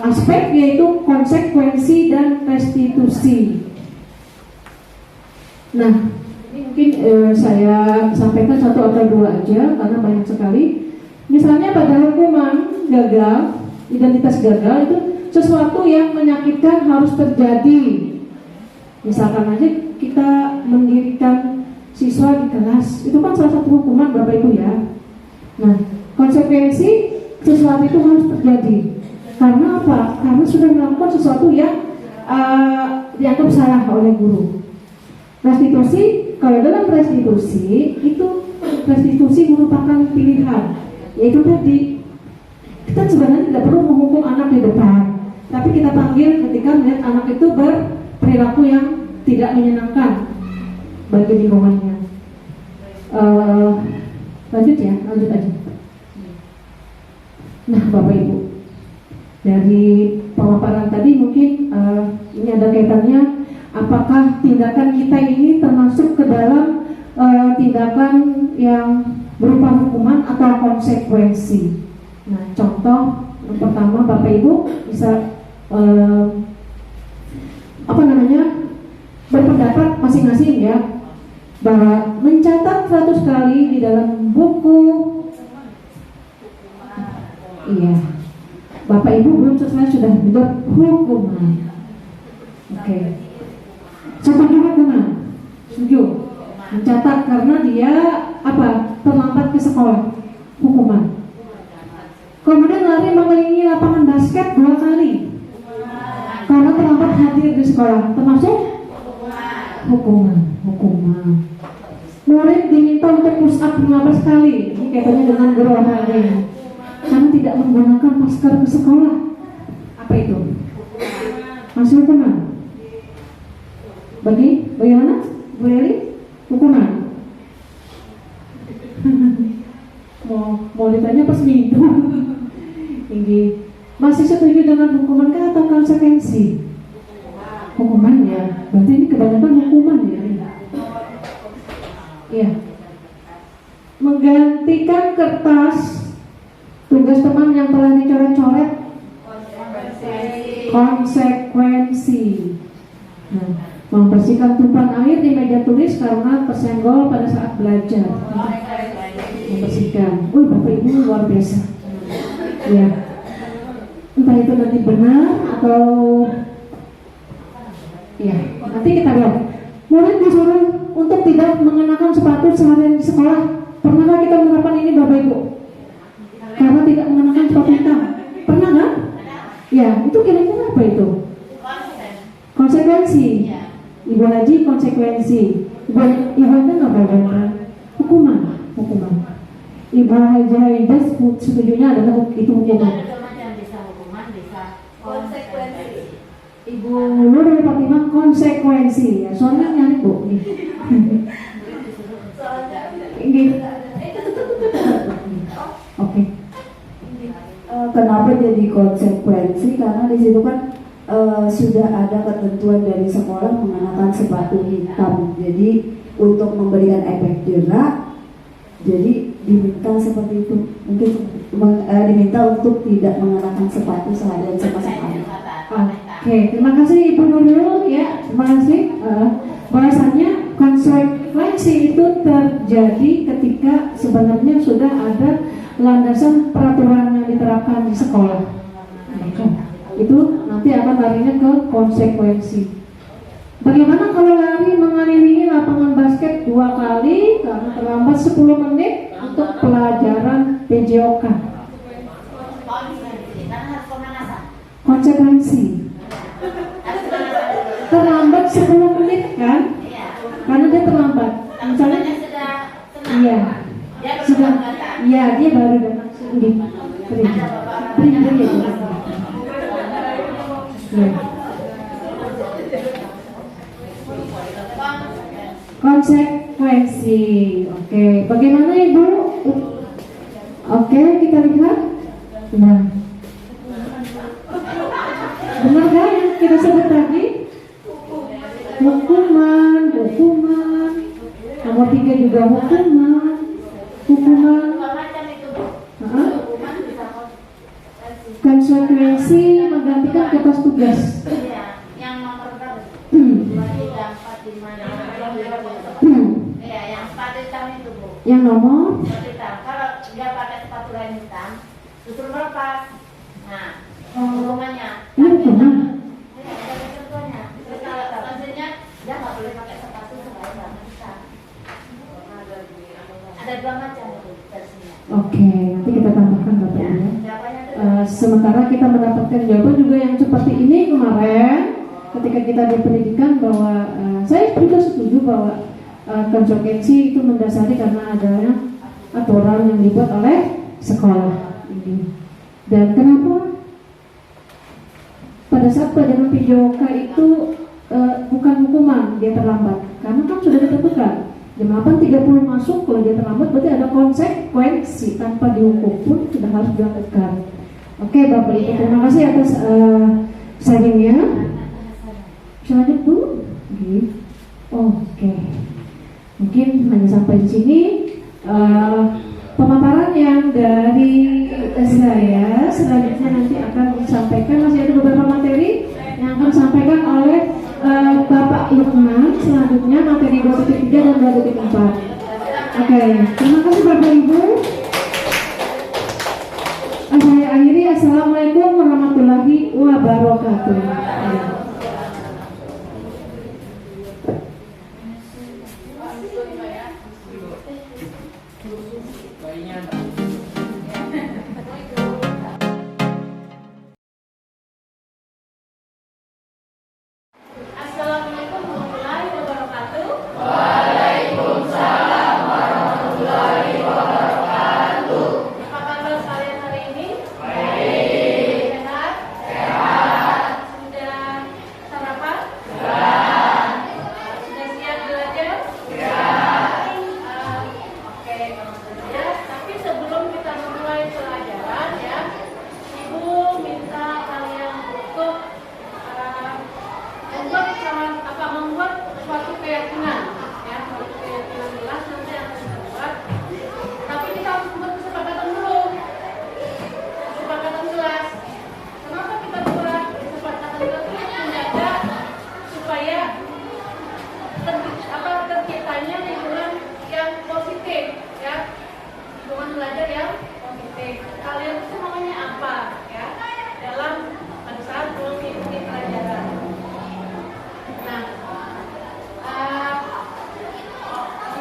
aspek, yaitu konsekuensi dan restitusi. Nah, ini mungkin mungkin saya sampaikan satu atau dua aja karena banyak sekali. Misalnya pada hukuman gagal, identitas gagal itu sesuatu yang menyakitkan harus terjadi. Misalkan aja kita mendirikan siswa di kelas, itu kan salah satu hukuman Bapak Ibu ya. Nah, konsekuensi sesuatu itu harus terjadi. Karena apa? Karena sudah melakukan sesuatu yang dianggap salah oleh guru. Restitusi, kalau dalam restitusi itu restitusi merupakan pilihan. Yaitu tadi kita sebenarnya tidak perlu menghukum anak di depan, tapi kita panggil ketika melihat anak itu berperilaku yang tidak menyenangkan bagi lingkungannya. Lanjut aja. Nah, Bapak Ibu, dari pemaparan tadi mungkin ini ada kaitannya, apakah tindakan kita ini termasuk ke dalam tindakan yang berupa hukuman atau konsekuensi. Nah, contoh yang pertama Bapak Ibu bisa berpendapat masing-masing ya, bahwa mencatat 100 kali di dalam buku. Iya, Bapak Ibu belum selesai sudah menjawab hukuman. Oke. Setuju hukuman? Setuju. Mencatat karena dia terlambat ke sekolah, hukuman. Kemudian lari mengelilingi lapangan basket 2 kali karena terlambat hadir di sekolah, termasuk hukuman. Murid diminta untuk push up 15 kali, ini kaitannya dengan guru olahraga, karena tidak menggunakan masker ke sekolah. Apa itu? Masih hukuman? Bagaimana? Bu Eli? Hukuman? mau ditanya pas minggu. Ini masih setuju dengan hukuman kah atau konsekuensi? Hukuman ya, berarti ini kebanyakan hukuman ya. Iya. Menggantikan kertas tugas teman yang telah dicoret-coret, konsekuensi. Nah, membersihkan tumpahan air di meja tulis karena tersenggol pada saat belajar. Membersihkan. Bapak Ibu luar biasa. Ya. Entah itu nanti benar atau ya, nanti kita lihat. Murid disuruh untuk tidak mengenakan sepatu seharian di sekolah. Pernahkah kita menerapkan ini Bapak Ibu? Karena tidak mengenakan sepatu hitam. Pernah nggak? Ya, itu kira-kira apa itu? Konsekuensi. Ibu Haji konsekuensi. Ibu Haji nggak boleh hukuman. Ibu Haji Haidah setujunya adalah itu hukuman. Ibu Nurul Fatimah konsekuensi ya, soalnya nyari Bu nih. Oke. Kenapa jadi konsekuensi? Karena di situ kan sudah ada ketentuan dari sekolah mengenakan sepatu hitam. Jadi untuk memberikan efek jerak, jadi diminta seperti itu. Mungkin diminta untuk tidak mengenakan sepatu seharian sama sekali. Oke, terima kasih Ibu Nurul ya, terima kasih. Bahasanya konsekuensi itu terjadi ketika sebenarnya sudah ada landasan peraturan yang diterapkan di sekolah. Itu nanti akan larinya ke konsekuensi. Bagaimana kalau lari mengelilingi lapangan basket 2 kali karena terlambat 10 menit untuk pelajaran PJOK? Konsekuensi. Terlambat 10 menit kan? Karena dia terlambat. Misalnya dia baru datang di konsekuensi. Oke, bagaimana Ibu? Oke, kita lihat. Nah, benar kan yang kita sebut tadi? Hukuman. Nomor 3 juga hukuman. Konsekuensi menggantikan kertas tugas. Yang nomor berapa? 2, 3, 4, 5, 6, 7. Yang nomor Kalau dia pakai sepatu lain hitam, justru melepas. Nah, hukumannya. ini hukuman. Ada ketentuannya. Terus kalau maksudnya dia nggak boleh pakai sepatu selain warna hitam. Ada dua macam itu versinya. Oke, nanti kita tambahkan Bapak Ibu. Jawabannya itu Sementara kita mendapatkan jawaban juga yang seperti ini kemarin ketika kita di pendidikan bahwa saya juga setuju bahwa konsekuensi itu mendasari karena adanya aturan yang dibuat oleh sekolah ini. Dan kenapa pada saat pelajaran PJOK itu bukan hukuman dia terlambat, karena kan sudah ditentukan jam 8.30 masuk, kalau dia terlambat berarti ada konsekuensi, tanpa dihukum pun sudah harus dilakukan. Oke Bapak Ibu, terima kasih atas sharingnya. Selanjutnya dulu. Oke. Mungkin hanya sampai di sini pemaparan yang dari saya. Selanjutnya nanti akan disampaikan, masih ada beberapa materi yang akan disampaikan oleh Bapak Lukman. Selanjutnya materi 2.3 dan 2.4. Oke, terima kasih Bapak Ibu. Saya akhiri. Assalamualaikum warahmatullahi wabarakatuh. Assalamualaikum warahmatullahi wabarakatuh. Apa kabar kalian hari ini? Sehat? Sudah sarapan? Sudah siap belajar? Oke, ya. Tapi sebelum kita memulai pelajaran ya, Ibu minta kalian untuk membuat suatu keyakinan ya, suatu keyakinan jelas nanti akan kita buat. Tapi kita harus buat kesepakatan dulu, kesepakatan jelas. Kenapa kita buat kesepakatan jelas? Menjaga supaya terciptanya lingkungan yang positif ya, lingkungan belajar yang positif. Kalian itu maunya apa ya dalam pada saat mengikuti pelajaran. Nah,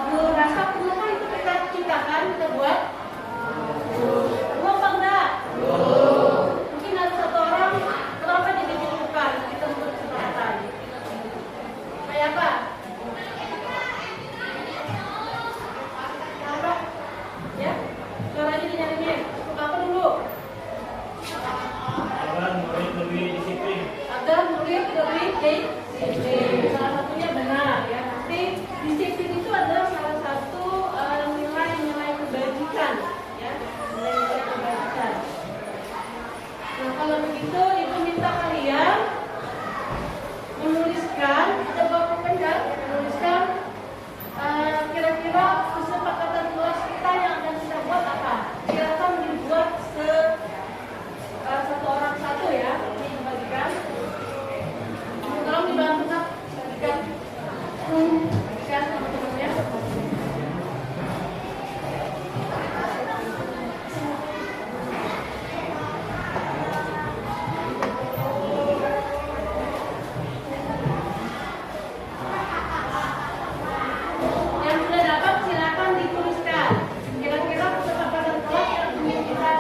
Ibu rasa kenapa itu kita ciptakan, kita buat? Perlu apa enggak? Mungkin ada satu orang, kenapa jadi dibutuhkan kita buat kesepakatan? Kayak apa? Apa? Ya? Suaranya dinyanyiin. Apa dulu? Agar murid lebih disiplin. Agar murid lebih disiplin. Salah satunya benar ya. Nanti disiplin itu adalah salah satu nilai-nilai kebajikan ya, nilai-nilai kebajikan. Nah kalau begitu Ibu minta kalian menuliskan, coba bukan menuliskan kira-kira kesepakatan kelas kita yang akan kita buat apa? Silakan dibuat satu orang satu ya, ini dibagikan. Tolong dibantu nak, bagikan teman-temannya. Yang sudah dapat silakan dituliskan. Kira-kira kesepakatan kelas yang ingin kita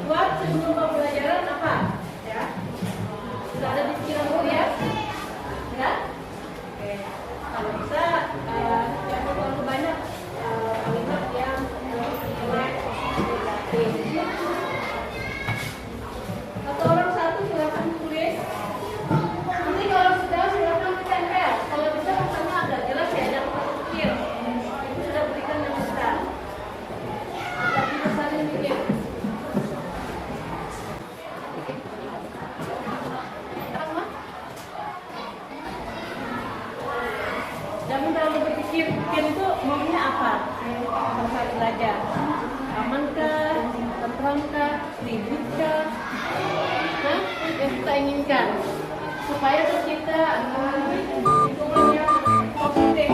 buat sebelum pembelajaran apa? Ya, sudah ada di pikiran dulu ya? Enggak? Oke. Kalau bisa jangan terlalu banyak kalimat yang nilai negatif. Satu orang satu silakan tulis. Nanti kalau sudah silakan ditempel. Kalau bisa rasanya agak jelas ya, jangan terlalu kecil. Itu sudah berikan yang besar. Agak dibesarin dikit. Jangan terlalu berpikir itu maunya apa pada saat belajar. Amankah, tentramkah, ributkah? Nah, yang kita inginkan supaya tercipta lingkungan yang positif.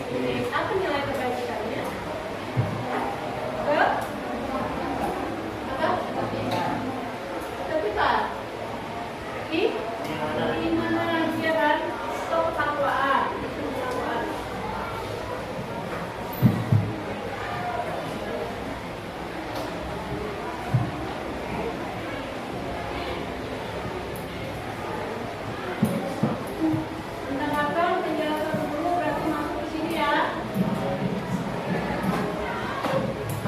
Apa nilai kebaikannya? Apa? Tapi Pak, imanan dia kan stok takwaan. Mendengarkan penjelasan dulu berarti masuk ke sini ya.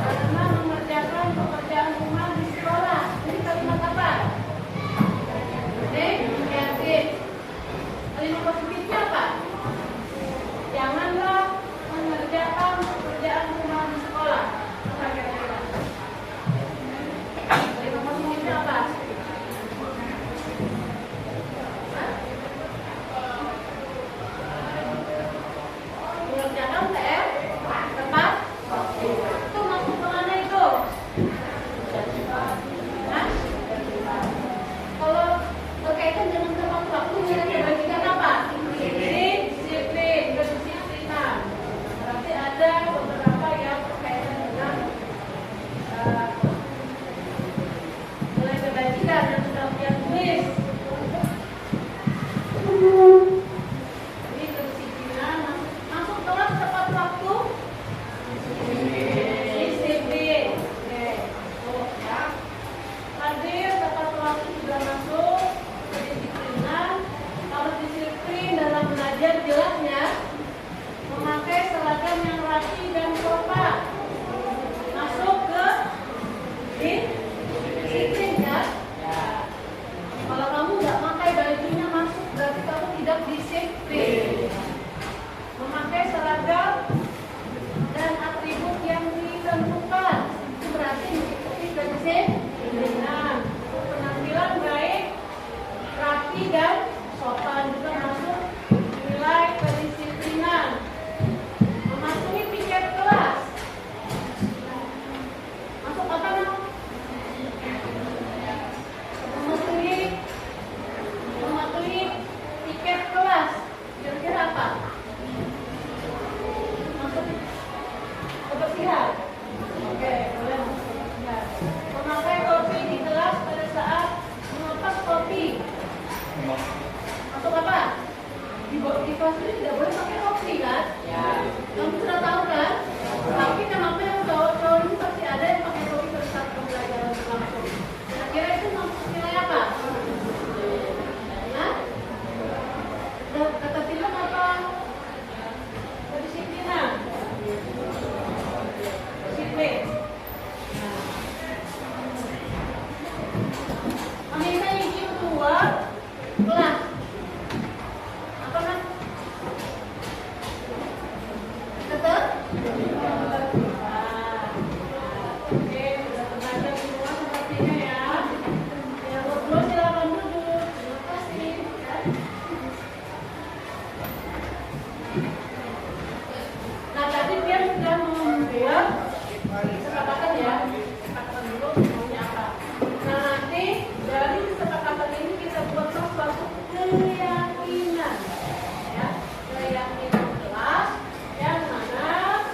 Karena mengerjakan pekerjaan rumah di sekolah. Ini kalimat apa? Negatif. Kalimat positifnya apa? Janganlah mengerjakan pekerjaan rumah di sekolah. Apa kira-kira? Kalimat positifnya apa? Mengerjakan PR tepat itu masuk kemana itu? Hah? Kalau berkaitan dengan tepat waktu nilai kebaikan apa? Disiplin, kedisiplinan. Berarti ada beberapa yang berkaitan dengan nilai kebaikan yang sudah dia tulis. Jadi kedisiplinan masuk kelas tepat waktu. Disiplin. Oke. Oh, ya. Hadir tepat waktu sudah masuk. Kedisiplinan. Kalau disiplin dalam belajar jelasnya memakai seragam yang rapi dan sopan. Masuk ke disiplin ya. Kalau kamu nggak pakai bajunya masuk berarti kamu tidak disiplin. Memakai seragam dan atribut yang ditentukan itu berarti mengikuti kedisiplinan. Penampilan baik, rapi dan sopan juga masuk nilai kedisiplinan. Mematuhi piket kelas. Masuk apa namanya? Mematuhi tiket kelas. Kira-kira apa? Masuk kebersihan. Oke, boleh masuk kebersihan. Memakai topi di kelas pada saat melepas topi. Masuk apa? Di kelas ini tidak boleh pakai topi kan? Ya. Kamu sudah tahu kan? Tapi kenapa yang cowok-cowok ini pasti ada yang pakai topi pada saat pembelajaran langsung? Kira-kira itu masuk nilai apa? Hah? Kata film apa? Kedisiplinan. Disiplin. Anissa izin keluar kelas. Apa kan? Tetap? Oke, sudah belajar semua sepertinya ya. Yang berdua silakan duduk. Terima kasih. Nah, tadi dia sudah membuat kesepakatan ya. Kesepakatan dulu maunya apa. Nah, nanti dari kesepakatan ini kita buatlah suatu keyakinan. Ya, keyakinan kelas yang mana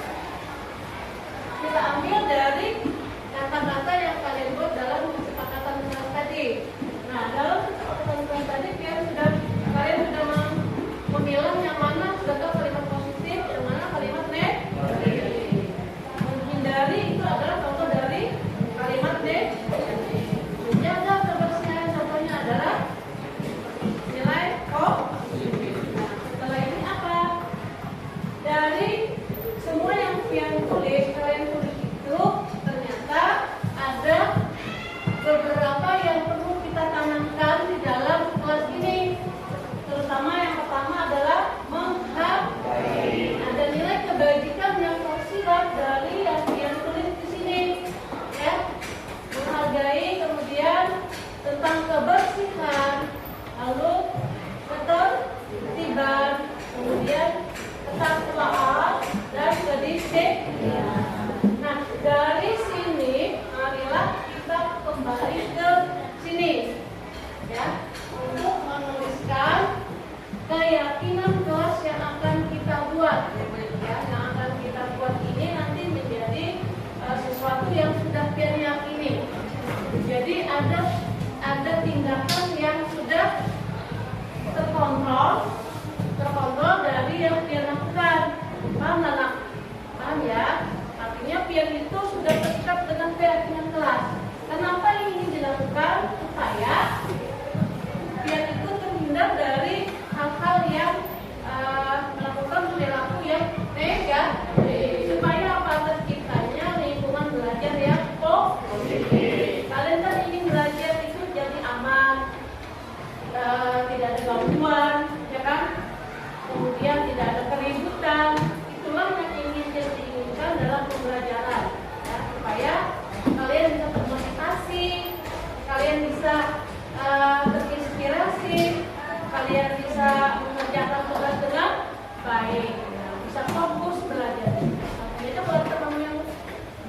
Negatif. Supaya apa? Terciptanya lingkungan belajar yang positif. Kalian kan ingin belajar itu jadi aman, tidak ada gangguan, ya kan? Kemudian tidak ada keributan. Itulah yang ingin diinginkan dalam pembelajaran, ya, supaya kalian bisa termotivasi, kalian bisa terinspirasi, kalian bisa mengerjakan tugas dengan baik, ya, bisa fokus belajar. Makanya kalau teman yang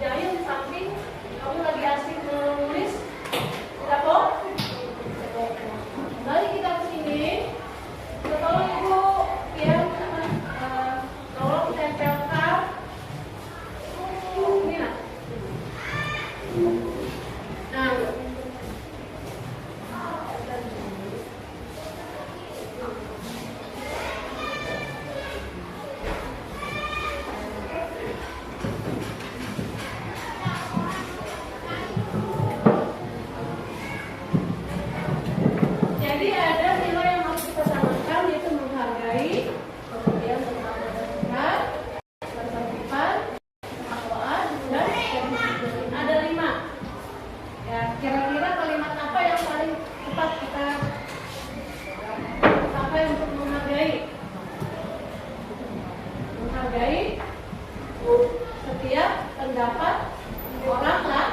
jahil di samping kamu lagi asik menulis, tidak kok? Kembali kita ke sini. Tolong ibu ya, tolong tempelkan ini nah. Jadi ada nilai yang harus kita samakan, yaitu menghargai, kemudian bermanfaat, berkesan, akwaan, dan ada 5. Ya, kira-kira kalimat apa yang paling tepat kita pakai untuk menghargai? Menghargai setiap pendapat orang lah.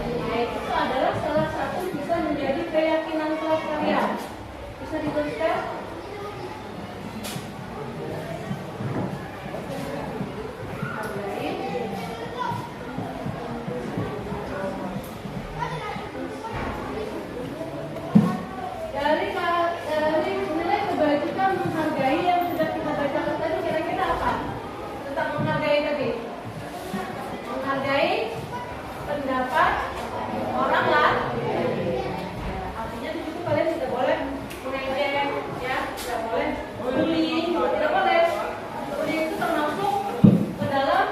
Nah, itu adalah salah satu bisa menjadi keyakinan kelas kalian. Bisa dituliskan? Dari nilai kebajikan menghargai yang sudah kita bacakan tadi, kira-kira apa? Tentang menghargai tadi. Menghargai pendapat orang lah. Artinya di situ kalian tidak boleh mengejek, ya, tidak boleh bullying, tidak boleh. Bullying itu termasuk ke dalam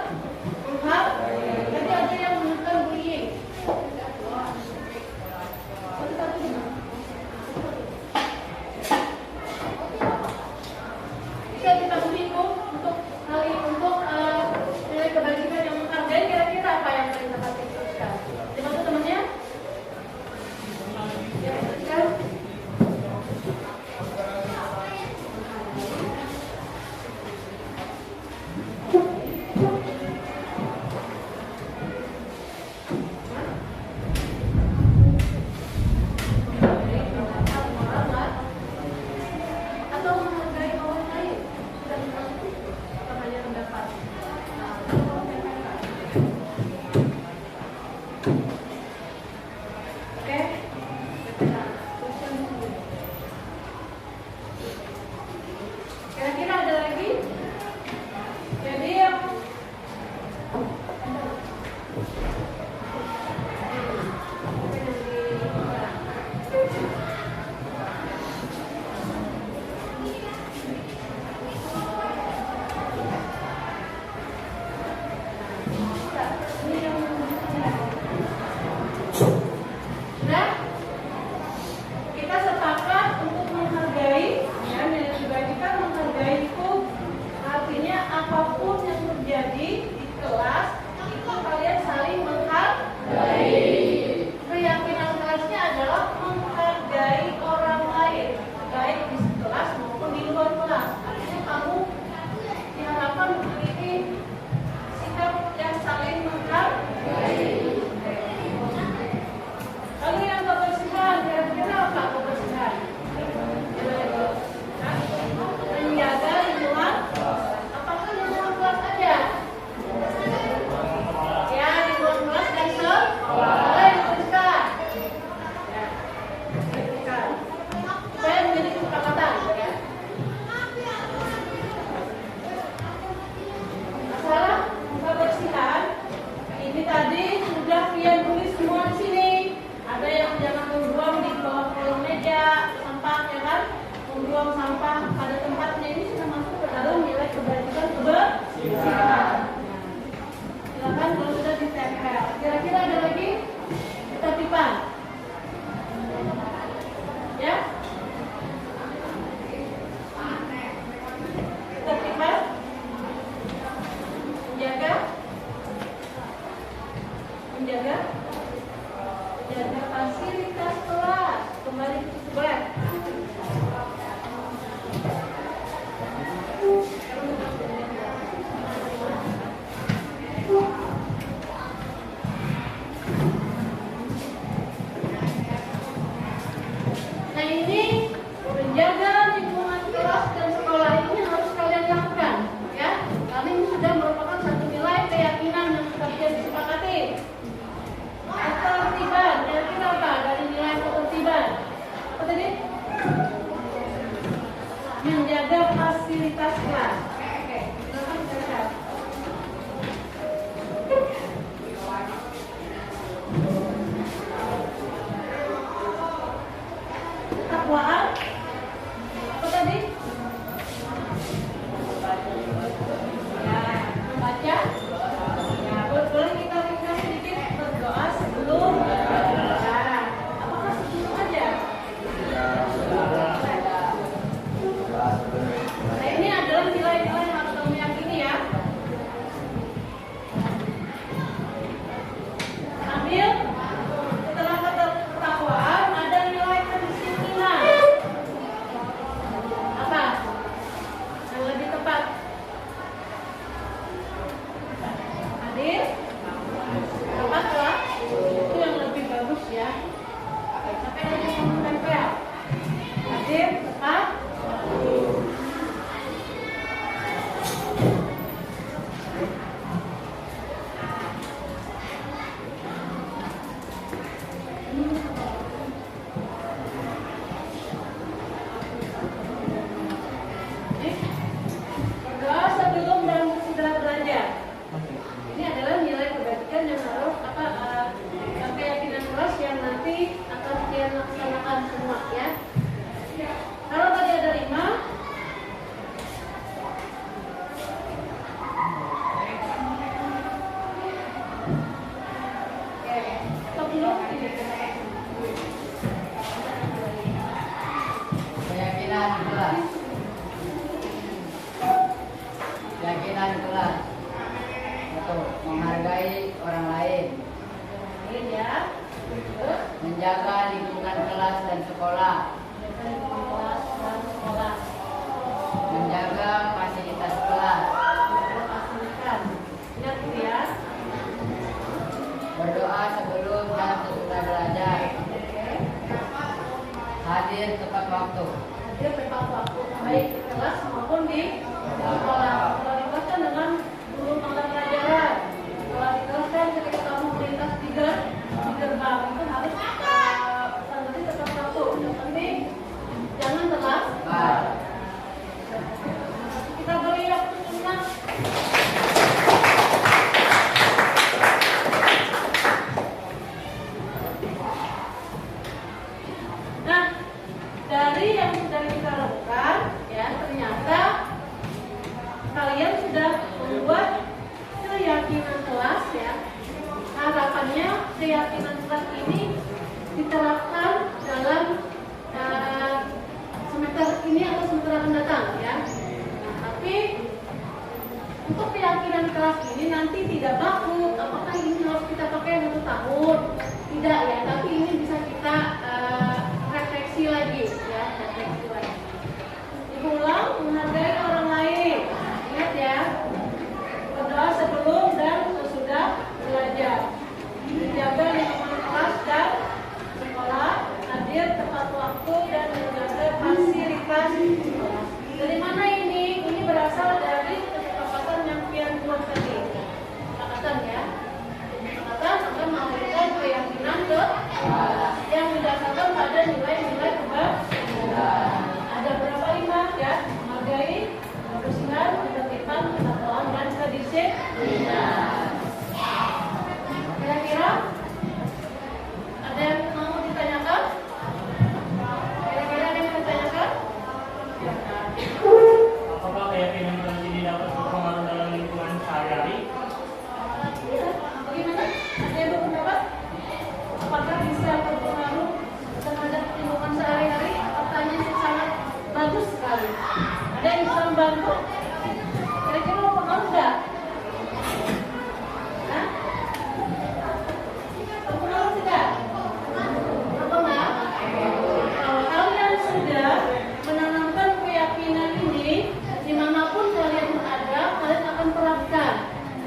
menghargai. Jadi ada yang menekan bullying. Bisa kita bingung untuk nilai kebajikan yang menghargai, kira-kira apa yang paling tepat dituliskan? Dimaksud temannya? Ya, kan? Atau menghargai orang lain sudah termasuk, bukan hanya pendapat. Oke, kira-kira ada lagi? Jadi yang nah, kita sepakat untuk menghargai, ya, nilai kebajikan menghargai itu artinya apapun yang terjadi di kelas itu kalian saling menghargai. Keyakinan kelasnya adalah menghargai orang lain, baik di kelas maupun di luar kelas. Artinya kamu diharapkan memiliki sikap yang saling menghargai. menghargai orang lain, menjaga lingkungan kelas dan sekolah, menjaga fasilitas kelas, berdoa sebelum dan sesudah belajar, hadir tepat waktu. Baik di kelas maupun di sekolah. Kalau di kelas kan dengan guru mata pelajaran. Kalau di kelas kan ketika kamu melintas di gerbang itu harus sanggupnya tepat waktu. Yang penting jangan telat. Kita beri waktu sejenak. Nah, dari yang sudah kita lakukan, ya ternyata kalian sudah membuat keyakinan kelas, ya. Harapannya keyakinan kelas ini diterapkan dalam semester ini atau semester akan datang, ya. Nah, tapi untuk keyakinan kelas ini nanti tidak baku. Apakah ini harus kita pakai 1 tahun? Tidak, ya. Tapi ini bisa kita refleksi lagi, ya, refleksi lagi. Diulang, menghargai orang lain. Ingat ya, berdoa sebelum dan sesudah belajar. Menjaga lingkungan kelas dan sekolah, hadir tepat waktu dan menjaga fasilitas. Dari mana ini? Ini berasal dari kesepakatan yang pian buat tadi. Kesepakatan, ya. Kesepakatan akan memberikan keyakinan ke yang didasarkan pada nilai-nilai kebaikan. Ada berapa 5, ya? Menghargai, kebersihan, ketertiban, ketakwaan, dan kedisiplinan. Kira-kira ada yang mau ditanyakan? Kira-kira ada yang mau ditanyakan? Apakah keyakinan kelas ini dapat berpengaruh dalam lingkungan sehari-hari? Bagaimana? Ada yang berpendapat? Apakah bisa berpengaruh terhadap lingkungan sehari-hari? Pertanyaan sangat bagus sekali. Ada yang bisa membantu? Kira-kira mau pengaruh nggak? Hah? Berpengaruh tidak? Berpengaruh? Kalau kalian sudah menanamkan keyakinan ini, dimanapun kalian berada, kalian akan terapkan.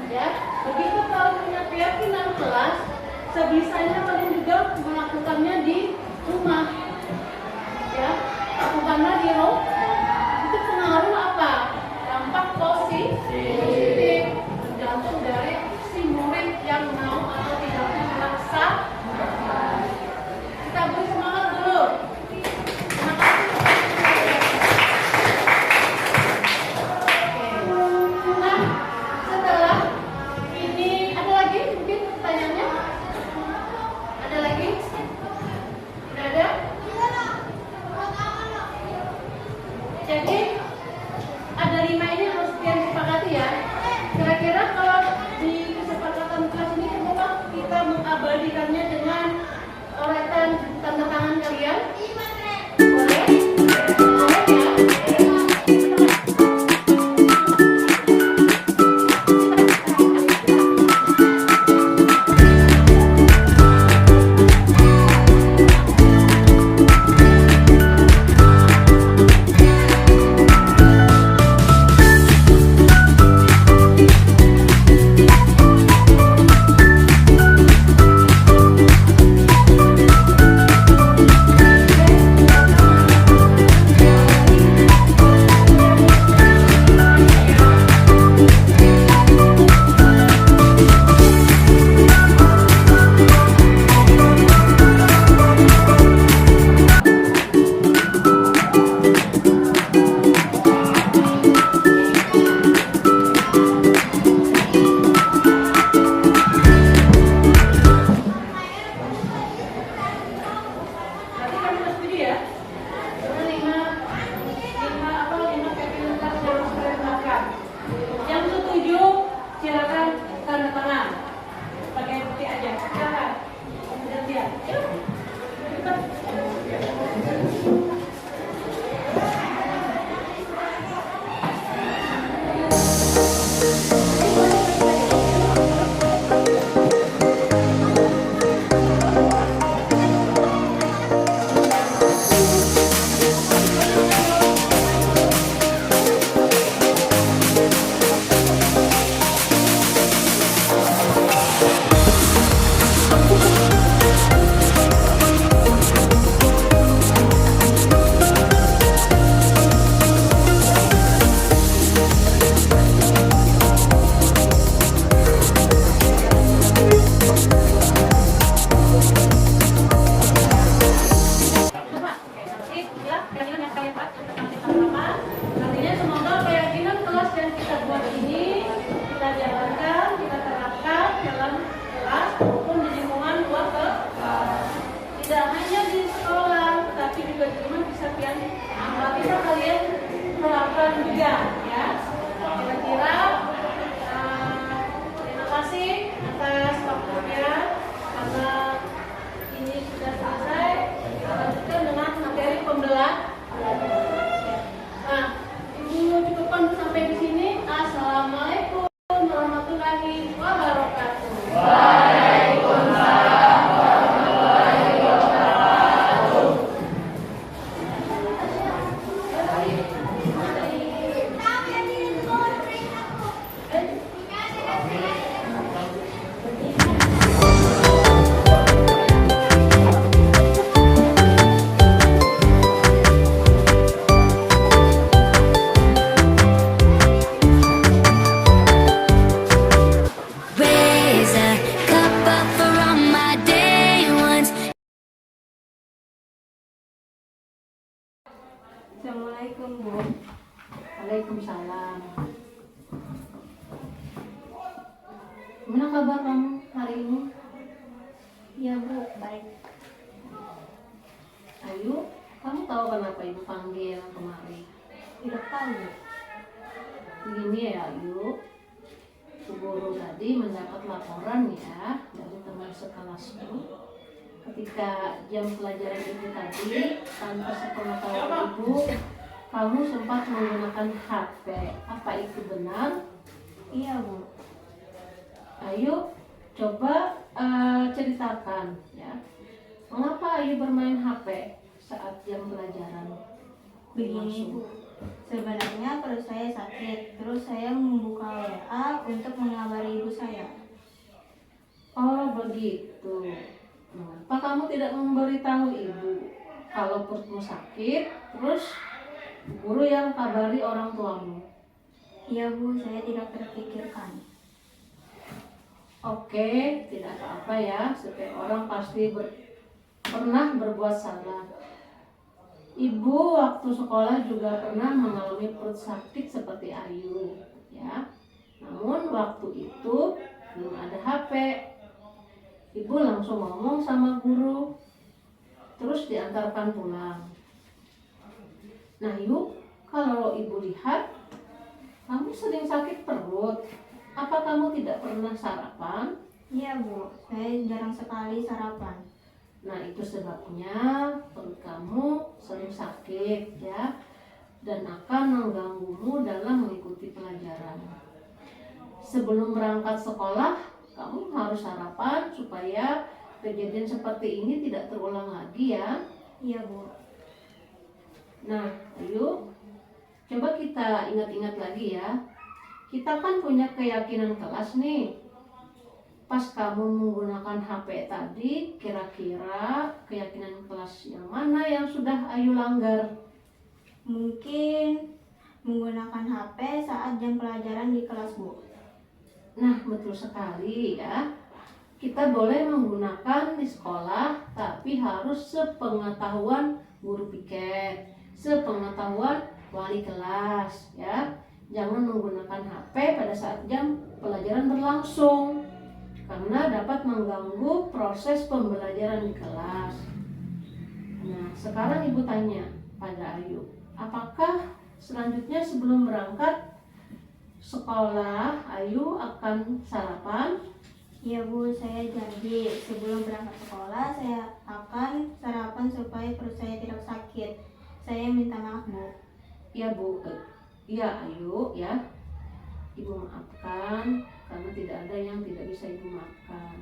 Ya, begitu kalian punya keyakinan kelas, sebisanya kalian juga melakukannya di rumah. Ya, lakukanlah di rumah. Itu pengaruh apa? Dampak positif, tergantung dari si murid yang mau atau tidak merasa. Kita beri semangat dulu. Terima kasih. Nah, setelah ini ada lagi mungkin pertanyaannya? Ada lagi? Tidak ada? Gimana kabar kamu hari ini? Ya Bu, baik. Ayu, kamu tahu kenapa ibu panggil kemari? Tidak tahu Bu. Begini ya Ayu, Bu guru tadi mendapat laporan ya dari teman sekelasku. Ketika jam pelajaran ibu tadi, tanpa sepengetahuan ibu, kamu sempat menggunakan HP. Apa itu benar? Iya Bu. Ayu, coba ceritakan ya, mengapa Ayu bermain HP saat jam pelajaran? Begini Bu, sebenarnya perut saya sakit, terus saya membuka WA untuk mengabari ibu saya. Oh begitu. Mengapa kamu tidak memberitahu ibu kalau perutmu sakit, terus guru yang kabari orang tuamu? Iya Bu, saya tidak terpikirkan. Oke, tidak apa-apa ya, setiap orang pasti pernah berbuat salah. Ibu waktu sekolah juga pernah mengalami perut sakit seperti Ayu, ya. Namun waktu itu belum ada HP. Ibu langsung ngomong sama guru, terus diantarkan pulang. Nah, yuk, kalau ibu lihat, kamu sering sakit perut. Apa kamu tidak pernah sarapan? Iya Bu, saya jarang sekali sarapan. Nah, itu sebabnya perut kamu sering sakit ya, dan akan mengganggumu dalam mengikuti pelajaran. Sebelum berangkat sekolah, kamu harus sarapan supaya kejadian seperti ini tidak terulang lagi ya. Iya Bu. Nah, ayo coba kita ingat-ingat lagi ya. Kita kan punya keyakinan kelas nih. Pas kamu menggunakan HP tadi, kira-kira keyakinan kelas yang mana yang sudah Ayu langgar? Mungkin menggunakan HP saat jam pelajaran di kelas Bu. Nah, betul sekali ya. Kita boleh menggunakan di sekolah, tapi harus sepengetahuan guru piket, sepengetahuan wali kelas ya. Jangan menggunakan HP pada saat jam pelajaran berlangsung, karena dapat mengganggu proses pembelajaran di kelas. Nah, sekarang ibu tanya pada Ayu, apakah selanjutnya sebelum berangkat sekolah Ayu akan sarapan? Iya Bu, saya janji sebelum berangkat sekolah saya akan sarapan supaya perut saya tidak sakit. Saya minta maaf Bu. Ya Bu, ya Ayu ya, ibu maafkan karena tidak ada yang tidak bisa ibu maafkan.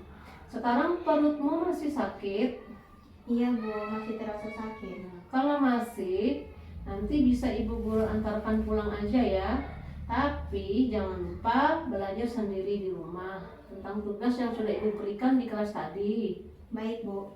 Sekarang perutmu masih sakit? Iya Bu, masih terasa sakit. Kalau masih, nanti bisa ibu guru antarkan pulang aja ya. Tapi jangan lupa belajar sendiri di rumah tentang tugas yang sudah ibu berikan di kelas tadi. Baik Bu.